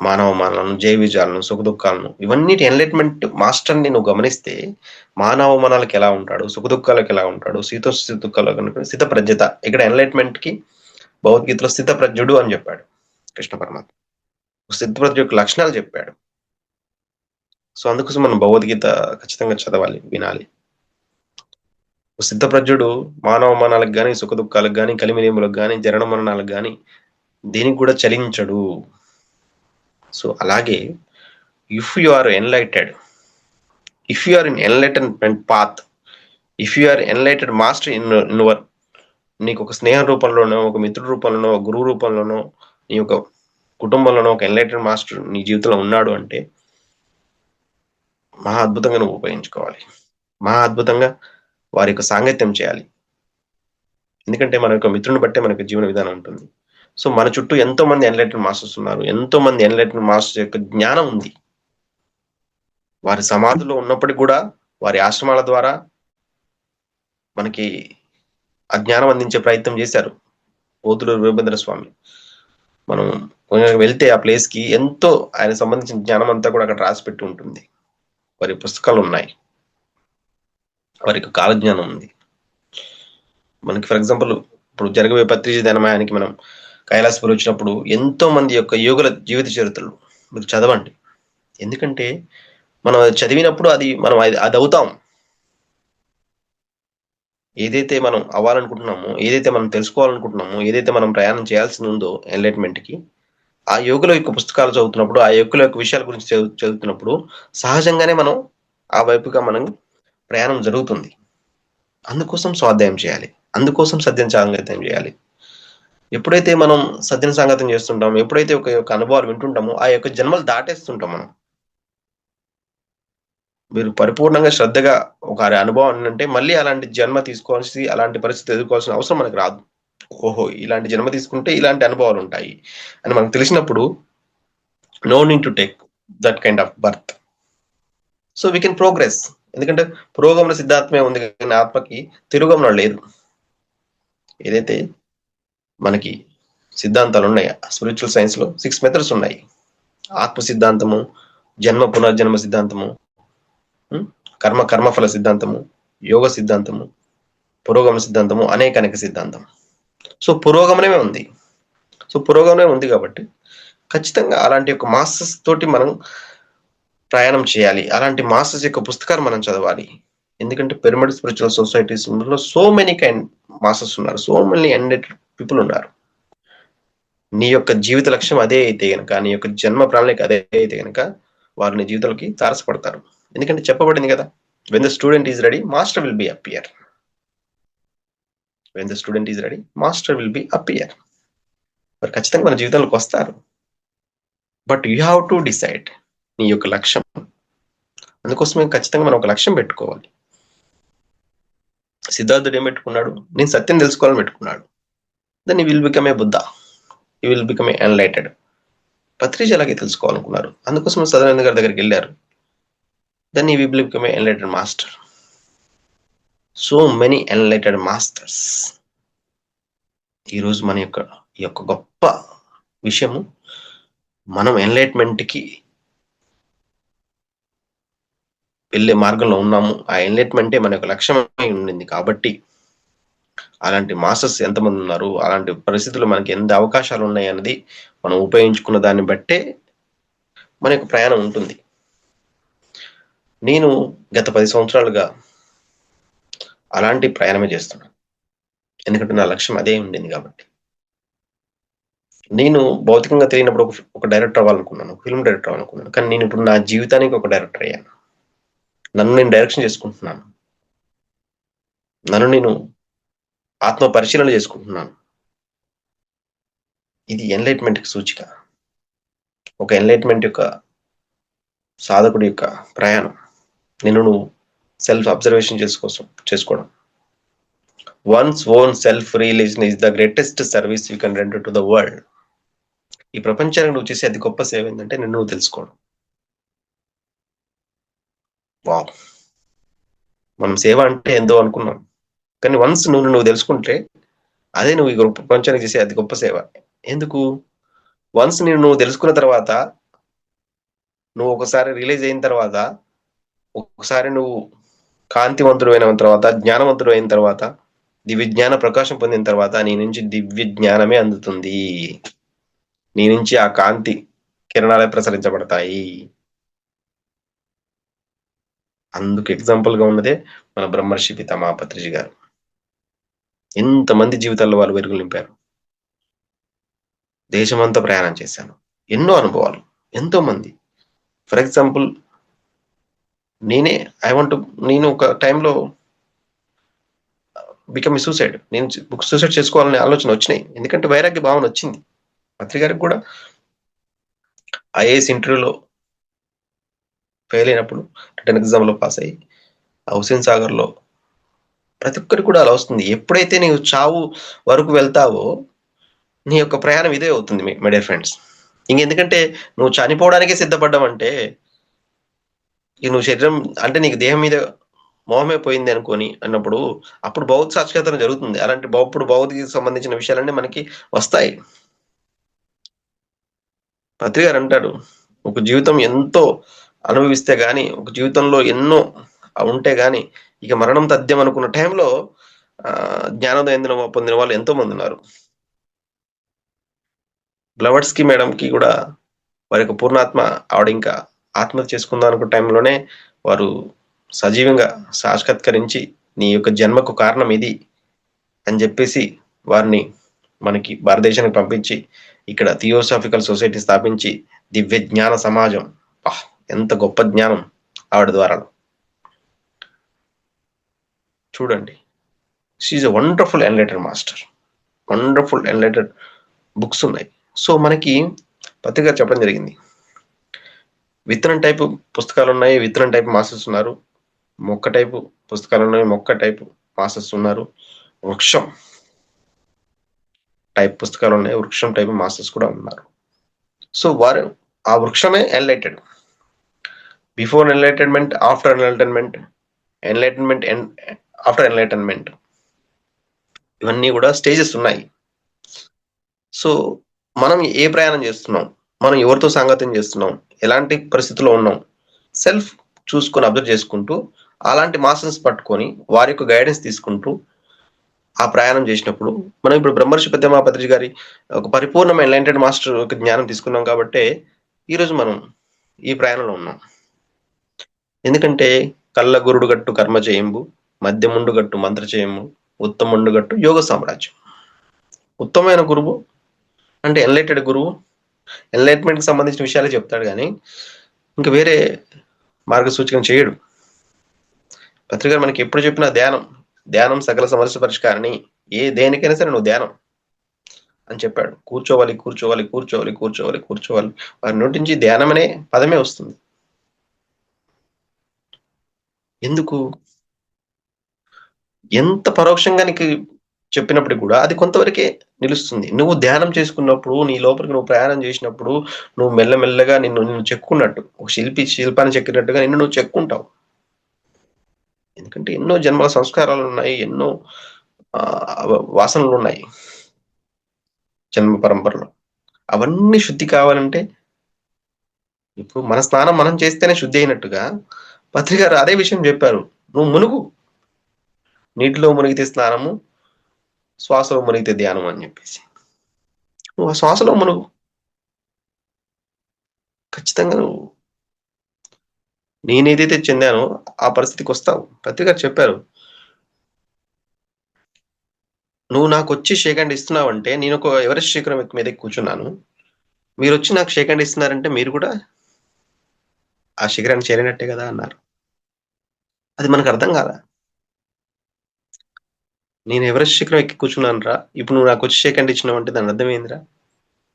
[SPEAKER 2] మానవమానాలను, జయ విజయాలను, సుఖ దుఃఖాలను, ఇవన్నీ ఎన్లైట్మెంట్ మాస్టర్ని నువ్వు గమనిస్తే మానవమానాలకు ఎలా ఉంటాడు, సుఖ దుఃఖాలకు ఎలా ఉంటాడు, స్థిత దుఃఖాలకు కనుక స్థిత ప్రజ్ఞత. ఇక్కడ ఎన్లైట్మెంట్ కి భగవద్గీతలో స్థిత ప్రజ్ఞుడు అని చెప్పాడు కృష్ణ పరమాత్మ. స్థిత ప్రజ్ఞ యొక్క లక్షణాలు చెప్పాడు. సో అందుకోసం మనం భగవద్గీత ఖచ్చితంగా చదవాలి, వినాలి. సిద్ధప్రజ్ఞుడు మానవమానాలకు కానీ, సుఖ దుఃఖాలకు కానీ, కలిమిలేములకు కానీ, జరణ మరణాలకు కానీ దేనికి కూడా చలించడు. సో అలాగే if you are enlightened, if you are in enlightenment path, if you are enlightened master in your, నీకు ఒక స్నేహ రూపంలోనో, ఒక మిత్రుడి రూపంలోనో, ఒక గురువు రూపంలోనో, నీ యొక్క కుటుంబంలోనో ఒక ఎన్లైటెడ్ మాస్టర్ నీ జీవితంలో ఉన్నాడు అంటే మహా అద్భుతంగా నువ్వు ఉపయోగించుకోవాలి. మహా అద్భుతంగా వారి యొక్క సాంగత్యం చేయాలి. ఎందుకంటే మన యొక్క మిత్రుని బట్టే మనకు జీవన విధానం ఉంటుంది. సో మన చుట్టూ ఎంతో మంది ఎన్లైటెడ్ మాస్టర్స్ ఉన్నారు, ఎంతో మంది ఎన్లైటెడ్ మాస్టర్స్ యొక్క జ్ఞానం ఉంది. వారి సమాధిలో ఉన్నప్పటికీ కూడా వారి ఆశ్రమాల ద్వారా మనకి ఆ జ్ఞానం అందించే ప్రయత్నం చేశారు. పోతులూరు వీరభద్ర స్వామి, మనం వెళ్తే ఆ ప్లేస్ కి ఎంతో ఆయన సంబంధించిన జ్ఞానం అంతా కూడా అక్కడ రాసిపెట్టి ఉంటుంది. వారి పుస్తకాలు ఉన్నాయి, వారికి కాలజ్ఞానం ఉంది. మనకి ఫర్ ఎగ్జాంపుల్ ఇప్పుడు జరగబోయే పత్రిజీ ధనమయానికి మనం కైలాసపురి వచ్చినప్పుడు ఎంతో మంది యొక్క యోగుల జీవిత చరిత్రలు మీరు చదవండి. ఎందుకంటే మనం అది చదివినప్పుడు మనం అది అవుతాం. ఏదైతే మనం అవ్వాలనుకుంటున్నామో, ఏదైతే మనం తెలుసుకోవాలనుకుంటున్నామో, ఏదైతే మనం ప్రయాణం చేయాల్సి ఉందో ఎన్లైట్మెంట్ కి, ఆ యోగుల యొక్క పుస్తకాలు చదువుతున్నప్పుడు, ఆ యోగుల యొక్క విషయాల గురించి చదువుతున్నప్పుడు సహజంగానే మనం ఆ వైపుగా మనం ప్రయాణం జరుగుతుంది. అందుకోసం స్వాధ్యాయం చేయాలి, అందుకోసం సద్యం సాంగత్యం చేయాలి. ఎప్పుడైతే మనం సద్యం సాంగత్యం చేస్తుంటామో, ఎప్పుడైతే ఒక యొక్క అనుభవాలు వింటుంటామో, ఆ యొక్క జన్మలు దాటేస్తుంటాం మనం. మీరు పరిపూర్ణంగా శ్రద్ధగా ఒక అనుభవం అంటే మళ్ళీ అలాంటి జన్మ తీసుకోవాల్సి, అలాంటి పరిస్థితి ఎదుర్కోవాల్సిన అవసరం మనకు రాదు. ఓహో, ఇలాంటి జన్మ తీసుకుంటే ఇలాంటి అనుభవాలు ఉంటాయి అని మనకు తెలిసినప్పుడు no need to take that kind of birth. So we can progress. ఎందుకంటే పురోగమన సిద్ధాంతమే ఉంది కానీ ఆత్మకి తిరోగమనం లేదు. ఏదైతే మనకి సిద్ధాంతాలు ఉన్నాయి స్పిరిచువల్ సైన్స్ లో 6 మెథడ్స్ ఉన్నాయి. ఆత్మ సిద్ధాంతము, జన్మ పునర్జన్మ సిద్ధాంతము, కర్మఫల సిద్ధాంతము, యోగ సిద్ధాంతము, పురోగమన సిద్ధాంతము, అనేక సిద్ధాంతం. సో పురోగమనమే ఉంది. సో పురోగమనమే ఉంది కాబట్టి ఖచ్చితంగా అలాంటి యొక్క మాస్టర్స్ తోటి మనం ప్రయాణం చేయాలి. అలాంటి మాస్టర్స్ యొక్క పుస్తకాలు మనం చదవాలి. ఎందుకంటే పిరమిడ్ స్పిరిచువల్ సొసైటీస్ లో సో మెనీ కైండ్ మాస్టర్స్ ఉన్నారు, సో మెనీ ఎన్లైటెడ్ పీపుల్ ఉన్నారు. నీ యొక్క జీవిత లక్ష్యం అదే అయితే గనక, నీ యొక్క జన్మ ప్రణాళిక అదే అయితే గనక వారు నీ జీవితాలకి తారసపడతారు. ఎందుకంటే చెప్పబడింది కదా, when the student is ready master will be appear. When the student is ready master will be appear. మరి ఖచ్చితంగా మన జీవితంలోకి వస్తారు. But you have to decide నీ యొక్క లక్ష్యం. అందుకోసమే ఖచ్చితంగా మనం ఒక లక్ష్యం పెట్టుకోవాలి. సిద్ధార్థుడు ఏం పెట్టుకున్నాడు? నేను సత్యం తెలుసుకోవాలని పెట్టుకున్నాడు. Then you will become a Buddha, you will become a enlightened. Patriji అలాగే తెలుసుకోవాలనుకున్నారు, అందుకోసం సదానంద గారి దగ్గరికి వెళ్ళారు. Then you will become a enlightened master. So many enlightened masters. ఈరోజు మన ఈ యొక్క గొప్ప విషయము, మనం ఎన్లైట్మెంట్ కి వెళ్ళే మార్గంలో ఉన్నాము. ఆ ఎన్లైట్మెంటే మన యొక్క లక్ష్యమై ఉండింది కాబట్టి అలాంటి మాస్టర్స్ ఎంతమంది ఉన్నారు, అలాంటి పరిస్థితులు మనకి ఎంత అవకాశాలు ఉన్నాయి అన్నది మనం ఉపయోగించుకున్న దాన్ని బట్టే మన యొక్క ప్రయాణం ఉంటుంది. నేను గత 10 సంవత్సరాలుగా అలాంటి ప్రయాణమే చేస్తున్నాను. ఎందుకంటే నా లక్ష్యం అదే ఉండింది కాబట్టి. నేను భౌతికంగా తెలియనప్పుడు ఒక డైరెక్టర్ అవ్వాలనుకున్నాను, ఫిల్మ్ డైరెక్టర్ అవ్వాలనుకున్నాను. కానీ నేను ఇప్పుడు నా జీవితానికి ఒక డైరెక్టర్ అయ్యాను. నన్ను నేను డైరెక్షన్ చేసుకుంటున్నాను, నన్ను నేను ఆత్మ పరిశీలన చేసుకుంటున్నాను. ఇది ఎన్లైట్మెంట్కి సూచిక. ఒక ఎన్లైట్మెంట్ యొక్క సాధకుడి యొక్క ప్రయాణం. నువ్వు సెల్ఫ్ అబ్జర్వేషన్ చేసుకోవడం. Once own self realization is the greatest service you can render to the world. ఈ ప్రపంచానికి నువ్వు చేసే అతి గొప్ప సేవ ఏంటంటే నిన్ను నువ్వు తెలుసుకోవడం. వావ్, మనం సేవ అంటే ఎంతో అనుకున్నాం, కానీ వన్స్ నువ్వు తెలుసుకుంటే అదే నువ్వు ఈ ప్రపంచానికి చేసే అతి గొప్ప సేవ. ఎందుకు? వన్స్ నువ్వు తెలుసుకున్న తర్వాత, నువ్వు ఒకసారి రియలైజ్ అయిన తర్వాత, ఒకసారి నువ్వు కాంతివంతుడు అయిన తర్వాత, జ్ఞానవంతుడు అయిన తర్వాత, దివ్య జ్ఞాన ప్రకాశం పొందిన తర్వాత నీ నుంచి దివ్య జ్ఞానమే అందుతుంది. నీ నుంచి ఆ కాంతి కిరణాలే ప్రసరించబడతాయి. అందుకు ఎగ్జాంపుల్ గా ఉన్నదే మన బ్రహ్మర్షి పితామహ పత్రిజీ గారు. ఎంతమంది జీవితాల్లో వాళ్ళు వెలుగులు నింపారు. దేశమంతా ప్రయాణం చేశాను, ఎన్నో అనుభవాలు, ఎంతో మంది. ఫర్ ఎగ్జాంపుల్ నేను ఒక టైంలో బికమ్ సూసైడ్. నేను సూసైడ్ చేసుకోవాలనే ఆలోచన వచ్చినాయి. ఎందుకంటే వైరాగ్య భావన వచ్చింది. పత్రి గారికి కూడా ఐఏఎస్ ఇంటర్వ్యూలో ఫెయిల్ అయినప్పుడు, రిటర్న్ ఎగ్జామ్ లో పాస్ అయ్యి హుసేన్ సాగర్ లో, ప్రతి ఒక్కరికి కూడా అలా వస్తుంది. ఎప్పుడైతే నీవు చావు వరకు వెళ్తావో నీ యొక్క ప్రయాణం ఇదే అవుతుంది మై డియర్ ఫ్రెండ్స్. ఇంకెందుకంటే నువ్వు చనిపోవడానికే సిద్ధపడ్డావంటే, నువ్వు శరీరం అంటే నీకు దేహం మీద మోహమే పోయింది అనుకొని అన్నప్పుడు అప్పుడు భౌతిక సాక్షాత్కారం జరుగుతుంది. అలాంటి భౌతిక సంబంధించిన విషయాలన్నీ మనకి వస్తాయి. పత్రి గారు అంటాడు, ఒక జీవితం ఎంతో అనుభవిస్తే గాని, ఒక జీవితంలో ఎన్నో ఉంటే గాని ఇక మరణం తథ్యం అనుకున్న టైంలో జ్ఞానోదయం పొందిన వాళ్ళు ఎంతో మంది ఉన్నారు. బ్లవర్స్కి మేడంకి కూడా వారి యొక్క పూర్ణాత్మ ఆవిడ ఇంకా ఆత్మహత్య చేసుకుందాం అనుకున్న టైంలోనే వారు సజీవంగా సాక్షాత్కరించి నీ యొక్క జన్మకు కారణం ఇది అని చెప్పేసి వారిని మనకి భారతదేశానికి పంపించి ఇక్కడ థియోసాఫికల్ సొసైటీ స్థాపించి దివ్య జ్ఞాన సమాజం, ఎంత గొప్ప జ్ఞానం ఆవిడ ద్వారా. చూడండి, she's a wonderful enlightened master, wonderful enlightened books ఉన్నాయి. సో మనకి పత్రిక చెప్పడం జరిగింది, విత్తనం టైపు పుస్తకాలు ఉన్నాయి, విత్తనం టైపు మాస్టర్స్ ఉన్నారు, మొక్క టైపు పుస్తకాలు ఉన్నాయి, మొక్క టైపు మాస్టర్స్ ఉన్నారు, వృక్షం టైప్ పుస్తకాలు ఉన్నాయి, వృక్షం టైప్ మాస్టర్స్ కూడా ఉన్నారు. సో వారు ఆ వృక్షమే enlightened, before enlightenment, after enlightenment, enlightenment after enlightenment, ఇవన్నీ కూడా స్టేజెస్ ఉన్నాయి. సో మనం ఏ ప్రయాణం చేస్తున్నాం, మనం ఎవరితో సాంగత్యం చేస్తున్నాం, ఎలాంటి పరిస్థితుల్లో ఉన్నాం, సెల్ఫ్ చూసుకొని అబ్జర్వ్ చేసుకుంటూ అలాంటి మాస్టర్స్ పట్టుకొని వారి యొక్క గైడెన్స్ తీసుకుంటూ ఆ ప్రయాణం చేసినప్పుడు మనం ఇప్పుడు బ్రహ్మర్షి పద్మనాభ గారి ఒక పరిపూర్ణమైన ఎన్లైటెడ్ మాస్టర్ యొక్క జ్ఞానం తీసుకున్నాం కాబట్టి ఈరోజు మనం ఈ ప్రయాణంలో ఉన్నాం. ఎందుకంటే కళ్ళ గురుడు గట్టు కర్మ చేయంబు, మధ్యముండు గట్టు మంత్ర చేయంబు, ఉత్తముండు గట్టు యోగ సామ్రాజ్యం. ఉత్తమమైన గురువు అంటే ఎన్లైటెడ్ గురువు ఎన్లైట్మెంట్కి సంబంధించిన విషయాలే చెప్తాడు కానీ ఇంకా వేరే మార్గసూచకం చేయడు. పత్రిక మనకి ఎప్పుడు చెప్పినా ధ్యానం సకల సమస్య పరిష్కారాన్ని, ఏ దేనికైనా సరే నువ్వు ధ్యానం అని చెప్పాడు. కూర్చోవాలి కూర్చోవాలి కూర్చోవాలి కూర్చోవాలి కూర్చోవాలి, వారి నోటి నుంచి ధ్యానం అనే పదమే వస్తుంది. ఎందుకు? ఎంత పరోక్షంగా నీకు చెప్పినప్పుడు కూడా అది కొంతవరకే నిలుస్తుంది. నువ్వు ధ్యానం చేసుకున్నప్పుడు, నీ లోపలికి నువ్వు ప్రయాణం చేసినప్పుడు, నువ్వు మెల్లమెల్లగా నిన్ను చెక్కున్నట్టు, ఒక శిల్పాన్ని చెక్కినట్టుగా నిన్ను నువ్వు చెక్కుంటావు. ఎందుకంటే ఎన్నో జన్మల సంస్కారాలు ఉన్నాయి, ఎన్నో వాసనలు ఉన్నాయి జన్మ పరంపరలో. అవన్నీ శుద్ధి కావాలంటే ఇప్పుడు మన స్నానం మనం చేస్తేనే శుద్ధి అయినట్టుగా పత్రిక గారు అదే విషయం చెప్పారు. నువ్వు మునుగు, నీటిలో మునిగితే స్నానము, శ్వాసలో మునిగితే ధ్యానం అని చెప్పేసి. నువ్వు ఆ శ్వాసలో మునుగు, ఖచ్చితంగా నువ్వు నేనేదైతే చెందానో ఆ పరిస్థితికి వస్తావు. పత్రిక గారు చెప్పారు, నువ్వు నాకు వచ్చి షేక్ హ్యాండ్ ఇస్తున్నావంటే నేను ఒక ఎవరెస్ట్ శిఖరం మీద కూర్చున్నాను, మీరు వచ్చి నాకు షేక్ హ్యాండ్ ఇస్తున్నారంటే మీరు కూడా ఆ శిఖరాన్ని చేరినట్టే కదా అన్నారు. అది మనకు అర్థం కాదా? నేను ఎవరెస్ట్ శిఖరం ఎక్కి కూర్చున్నాను రా, ఇప్పుడు నువ్వు నాకు వచ్చి షేక్ హ్యాండ్ ఇచ్చినావంటే దాని అర్థం ఏందిరా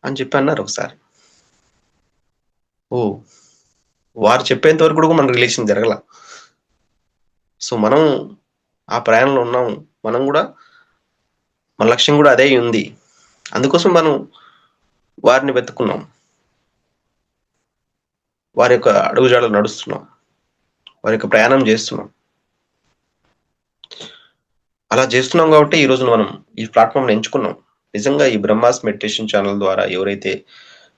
[SPEAKER 2] అని చెప్పి అన్నారు ఒకసారి. ఓ, వారు చెప్పేంత వరకు కూడా మన రిలేషన్ జరగల. సో మనం ఆ ప్రయాణంలో ఉన్నాము, మనం కూడా మన లక్ష్యం కూడా అదే ఉంది. అందుకోసం మనం వారిని వెతుక్కున్నాం, వారి యొక్క అడుగుజాడలు నడుస్తున్నాం, వారి యొక్క ప్రయాణం చేస్తున్నాం. అలా చేస్తున్నాం కాబట్టి ఈరోజు మనం ఈ ప్లాట్ఫామ్ని ఎంచుకున్నాం. నిజంగా ఈ బ్రహ్మాస్ మెడిటేషన్ ఛానల్ ద్వారా ఎవరైతే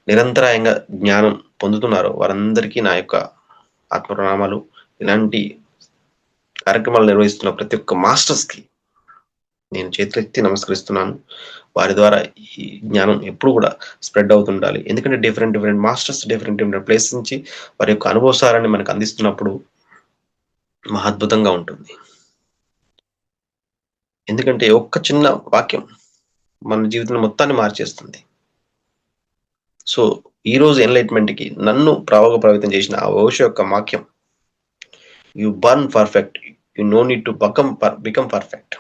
[SPEAKER 2] నిరంతరాయంగా జ్ఞానం పొందుతున్నారో వారందరికీ నా యొక్క ఆత్మప్రణామాలు. ఇలాంటి కార్యక్రమాలు నిర్వహిస్తున్న ప్రతి ఒక్క మాస్టర్స్కి నేను చేతులెత్తి నమస్కరిస్తున్నాను. వారి ద్వారా ఈ జ్ఞానం ఎప్పుడు కూడా స్ప్రెడ్ అవుతుండాలి. ఎందుకంటే డిఫరెంట్ మాస్టర్స్ డిఫరెంట్ ప్లేస్ నుంచి వారి యొక్క అనుభవసారాన్ని మనకు అందిస్తున్నప్పుడు మహా అద్భుతంగా ఉంటుంది. ఎందుకంటే ఒక్క చిన్న వాక్యం మన జీవితం మొత్తాన్ని మార్చేస్తుంది. సో ఈ రోజు ఎన్లైట్మెంట్కి నన్ను ప్రభావితం చేసిన ఆ ఓషో యొక్క వాక్యం, you born perfect, you no need to become perfect.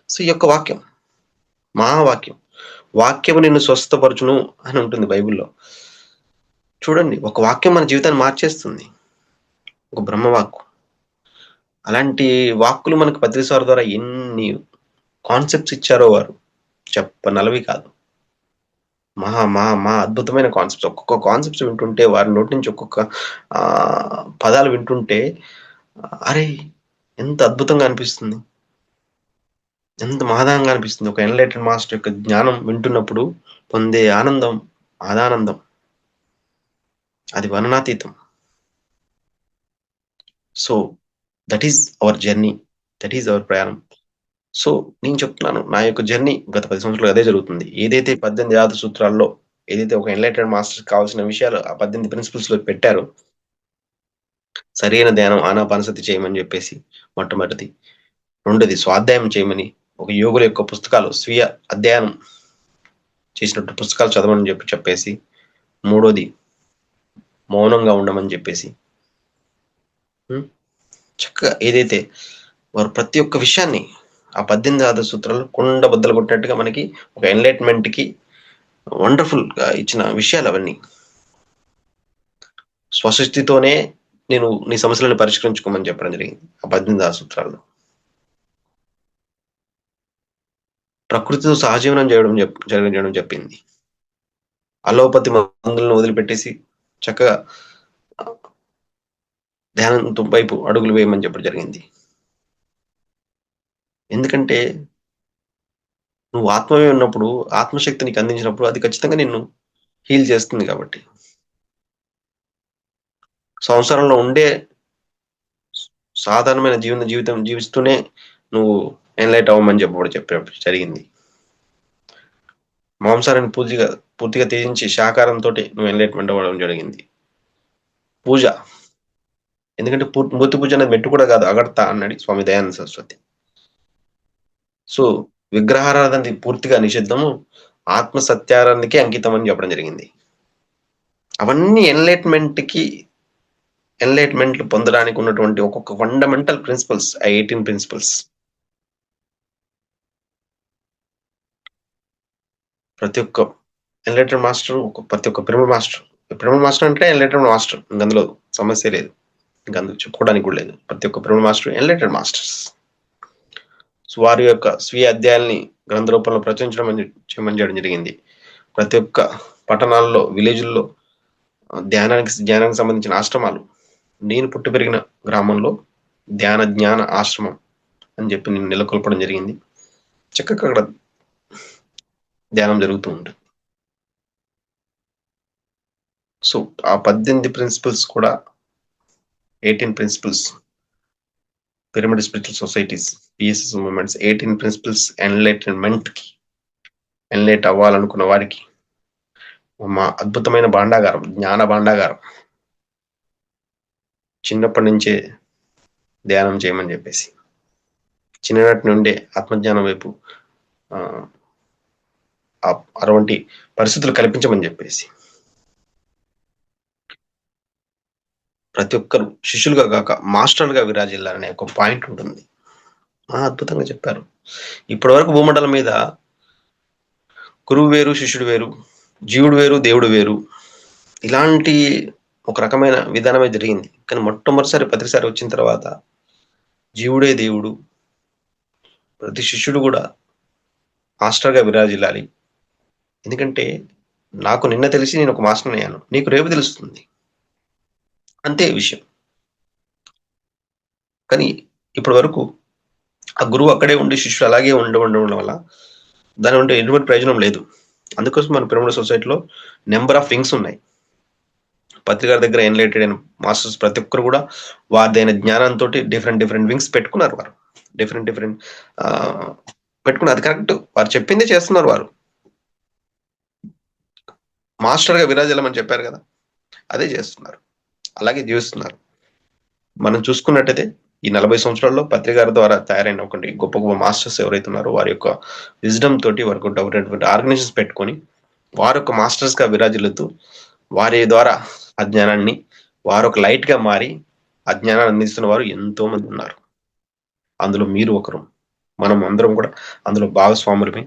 [SPEAKER 2] So ఈ యొక్క వాక్యం మహావాక్యం, వాక్యము నిన్ను స్వస్థపరచును అని ఉంటుంది బైబిల్లో. చూడండి, ఒక వాక్యం మన జీవితాన్ని మార్చేస్తుంది, ఒక బ్రహ్మవాక్కు. అలాంటి వాక్కులు మనకు పత్రిసార్ ద్వారా ఎన్ని కాన్సెప్ట్స్ ఇచ్చారో వారు చెప్పనలవి కాదు. మహా అద్భుతమైన కాన్సెప్ట్స్. ఒక్కొక్క కాన్సెప్ట్స్ వింటుంటే, వారి నోటి నుంచి ఒక్కొక్క పదాలు వింటుంటే అరే ఎంత అద్భుతంగా అనిపిస్తుంది, ఎంత మహదానంగా అనిపిస్తుంది. ఒక ఎన్లైటెడ్ మాస్టర్ యొక్క జ్ఞానం వింటున్నప్పుడు పొందే ఆనందం, ఆదానందం అది వర్ణనాతీతం. So that is our journey, that is our ప్రయాణం. సో నేను చెప్తున్నాను, నా యొక్క జర్నీ గత 10 సంవత్సరాలు అదే జరుగుతుంది. ఏదైతే 18 ఆది సూత్రాల్లో ఏదైతే ఒక ఎన్లైటెడ్ మాస్టర్ కావాల్సిన విషయాలు ఆ 18 ప్రిన్సిపల్స్ లో పెట్టారో, సరైన ధ్యానం ఆనాపానసతి చేయమని చెప్పేసి మొట్టమొదటిది. రెండోది స్వాధ్యాయం చేయమని, ఒక యోగుల యొక్క పుస్తకాలు స్వీయ అధ్యయనం చేసినట్టు పుస్తకాలు చదవమని చెప్పేసి. మూడోది మౌనంగా ఉండమని చెప్పేసి. చక్కగా ఏదైతే వారు ప్రతి ఒక్క విషయాన్ని ఆ 18 ఆది సూత్రాలు కుండ బద్దలు కొట్టినట్టుగా మనకి ఒక ఎన్లైట్మెంట్ కి వండర్ఫుల్ గా ఇచ్చిన విషయాలు అవన్నీ. స్వశక్తితోనే నేను నీ సమస్యలను పరిష్కరించుకోమని చెప్పడం జరిగింది ఆ 18 ఆది సూత్రాల్లో. ప్రకృతితో సహజీవనం చేయడం చెప్పింది. అలోపతి మందులను వదిలిపెట్టేసి చక్కగా ధ్యానం వైపు అడుగులు వేయమని చెప్పడం జరిగింది. ఎందుకంటే నువ్వు ఆత్మవే ఉన్నప్పుడు, ఆత్మశక్తి నీకు అందించినప్పుడు అది ఖచ్చితంగా నిన్ను హీల్ చేస్తుంది. కాబట్టి సంసారంలో ఉండే సాధారణమైన జీవితం జీవిస్తూనే నువ్వు ఎన్లైట్ అవ్వమని చెప్పడం జరిగింది. మాంసారాన్ని పూర్తిగా త్యజించి శాకారంతో నువ్వు ఎన్లైట్మెంట్ అవ్వడం జరిగింది. పూజ, ఎందుకంటే మూర్తి పూజ అనేది మెట్టు కూడా కాదు, అగడతా అన్నాడు స్వామి దయానంద సరస్వతి. సో విగ్రహారాధన పూర్తిగా నిషిద్ధము, ఆత్మ సత్యారానికి అంకితం అని చెప్పడం జరిగింది. అవన్నీ ఎన్లైట్మెంట్ పొందడానికి ఉన్నటువంటి ఒక్కొక్క ఫండమెంటల్ ప్రిన్సిపల్స్, ఆ 18 ప్రిన్సిపల్స్. ప్రతి ఒక్క ఎన్లైటెడ్ మాస్టర్, ప్రతి ఒక్క పిరమిడ్ మాస్టర్ అంటే ఎన్లైటెడ్ మాస్టర్, అందులో సమస్య లేదు, ఇంకా అందుకు చెప్పుకోవడానికి కూడా లేదు. ప్రతి ఒక్క పిరమిడ్ మాస్టర్ ఎన్లైటెడ్ మాస్టర్స్. వారి యొక్క స్వీయ అధ్యాయాల్ని గ్రంథ రూపంలో చేయడం జరిగింది. ప్రతి ఒక్క పట్టణాల్లో, విలేజ్ల్లో ధ్యానానికి సంబంధించిన ఆశ్రమాలు, నేను పుట్టి పెరిగిన గ్రామంలో ధ్యాన జ్ఞాన ఆశ్రమం అని చెప్పి నేను నెలకొల్పడం జరిగింది. చక్కగా అక్కడ ధ్యానం జరుగుతూ ఉంటుంది. సో ఆ 18 ప్రిన్సిపల్స్ కూడా 18 principles pyramid spiritual societies, PSS movements 18 principles enlightenment కి, ఎన్లైట్ అవ్వాలనుకున్న వారికి మా అద్భుతమైన భాండాగారం, జ్ఞాన భాండాగారం. చిన్నప్పటి నుంచే ధ్యానం చేయమని చెప్పేసి, చిన్ననాటి నుండే ఆత్మజ్ఞానం వైపు అటువంటి పరిస్థితులు కల్పించమని చెప్పేసి, ప్రతి ఒక్కరు శిష్యులుగా కాక మాస్టర్లుగా విరాజిల్లాలనే ఒక పాయింట్ ఉంటుంది. అద్భుతంగా చెప్పారు. ఇప్పటి వరకు భూమండలం మీద గురువు వేరు, శిష్యుడు వేరు, జీవుడు వేరు, దేవుడు వేరు, ఇలాంటి ఒక రకమైన విధానమే జరిగింది. కానీ మొట్టమొదటిసారి ప్రతిసారి వచ్చిన తర్వాత జీవుడే దేవుడు, ప్రతి శిష్యుడు కూడా మాస్టర్గా విరాజిల్లాలి. ఎందుకంటే నాకు నిన్న తెలిసి నేను ఒక మాస్టర్ అయ్యాను, నీకు రేపు తెలుస్తుంది, అంతే విషయం. కానీ ఇప్పటి వరకు ఆ గురువు అక్కడే ఉండి శిష్యుడు అలాగే ఉండడం వల్ల దాని ఉంటే ఎటువంటి ప్రయోజనం లేదు. అందుకోసం మన పిరమిడ్ సొసైటీలో నెంబర్ ఆఫ్ వింగ్స్ ఉన్నాయి. పత్రికారి దగ్గర ఎన్లైటెడ్ అయిన మాస్టర్స్ ప్రతి ఒక్కరు కూడా వారిదైన జ్ఞానంతో డిఫరెంట్ వింగ్స్ పెట్టుకున్నారు. వారు డిఫరెంట్ పెట్టుకున్నారు. అది కరెక్ట్, వారు చెప్పింది చేస్తున్నారు. వారు మాస్టర్గా విరాజిల్లమని చెప్పారు కదా, అదే చేస్తున్నారు, అలాగే జీవిస్తున్నారు. మనం చూసుకున్నట్టయితే ఈ 40 సంవత్సరాల్లో పత్రికారి ద్వారా తయారైన ఒక గొప్ప గొప్ప మాస్టర్స్ ఎవరైతే ఉన్నారో వారి యొక్క విజ్డమ్ తోటి వారికి ఉన్నటువంటి ఆర్గనైజేషన్స్ పెట్టుకొని వారి యొక్క మాస్టర్స్ గా విరాజిల్లుతూ వారి ద్వారా అజ్ఞానాన్ని వారు ఒక లైట్ గా మారి అజ్ఞానాన్ని అందిస్తున్న వారు ఎంతో మంది ఉన్నారు. అందులో మీరు ఒకరు, మనం అందరం కూడా అందులో భాగస్వాములమే.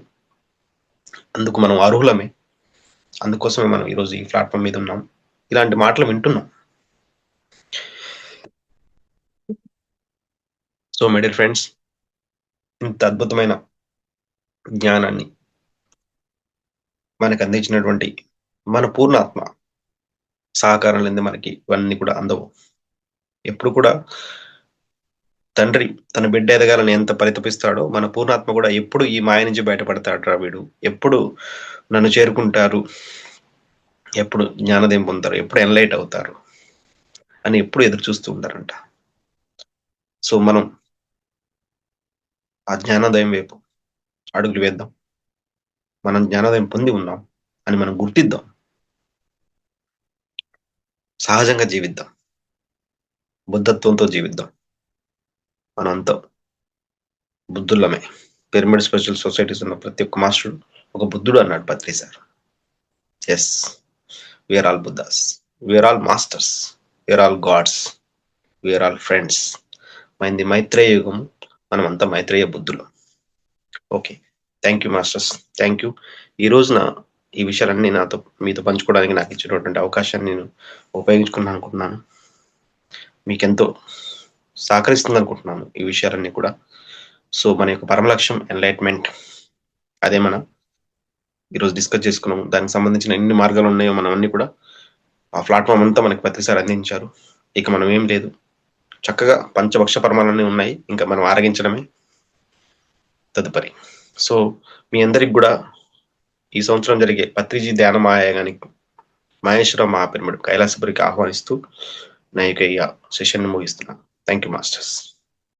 [SPEAKER 2] అందుకు మనం అర్హులమే. అందుకోసమే మనం ఈరోజు ఈ ప్లాట్ఫామ్ మీద ఉన్నాం, ఇలాంటి మాటలు వింటున్నాం. సో మై డియర్ ఫ్రెండ్స్, ఇంత అద్భుతమైన జ్ఞానాన్ని మనకు అందించినటువంటి మన పూర్ణాత్మ సహకారం లేని మనకి ఇవన్నీ కూడా అందవు. ఎప్పుడు కూడా తండ్రి తన బిడ్డ ఎదగాలని ఎంత పరితపిస్తాడో మన పూర్ణాత్మ కూడా ఎప్పుడు ఈ మాయ నుంచి బయటపడతాడు రా వీడు, ఎప్పుడు నన్ను చేరుకుంటారు, ఎప్పుడు జ్ఞానోదయం పొందుతారు, ఎప్పుడు ఎన్లైట్ అవుతారు అని ఎప్పుడు ఎదురు చూస్తూ ఉంటారంట. సో మనం ఆ జ్ఞానోదయం వైపు అడుగులు వేద్దాం. మనం జ్ఞానోదయం పొంది ఉన్నాం అని మనం గుర్తిద్దాం. సహజంగా జీవిద్దాం, బుద్ధత్వంతో జీవిద్దాం. మనంతా బుద్ధులమే. పిరమిడ్ స్పెషల్ సొసైటీస్ ఉన్న ప్రతి ఒక్క మాస్టర్ ఒక బుద్ధుడు అన్నాడు Patri sir. Yes, we are all Buddhas, we are all masters, we are all gods, we are all friends. మైంది మైత్రేయ యుగం, మనమంతా మైత్రేయ బుద్ధులు. Okay, thank you masters, thank you. ఈ రోజున ఈ విషయాలన్నీ మీతో పంచుకోవడానికి నాకు ఇచ్చినటువంటి అవకాశాన్ని నేను ఉపయోగించుకున్నాను అనుకుంటున్నాను. మీకెంతో సహకరిస్తుంది అనుకుంటున్నాను ఈ విషయాలన్నీ కూడా. సో మన యొక్క పరమ లక్ష్యం ఎన్లైట్మెంట్, అదే మనం ఈరోజు డిస్కస్ చేసుకున్నాము. దానికి సంబంధించిన ఎన్ని మార్గాలు ఉన్నాయో మనం అన్ని కూడా ఆ ప్లాట్ఫామ్ అంతా మనకి ప్రతిసారి అందించారు. ఇక మనం ఏం లేదు, చక్కగా పంచభక్ష పరమాలన్నీ ఉన్నాయి, ఇంకా మనం ఆరగించడమే తదుపరి. సో మీ అందరికి కూడా ఈ సంవత్సరం జరిగే పత్రిజీ ధ్యాన మహాయాగానికి మహేశ్వర మహాపిరమిడ్ కైలాసపురికి ఆహ్వానిస్తూ నా యొక్క సెషన్ ముగిస్తున్నాను. Thank you masters.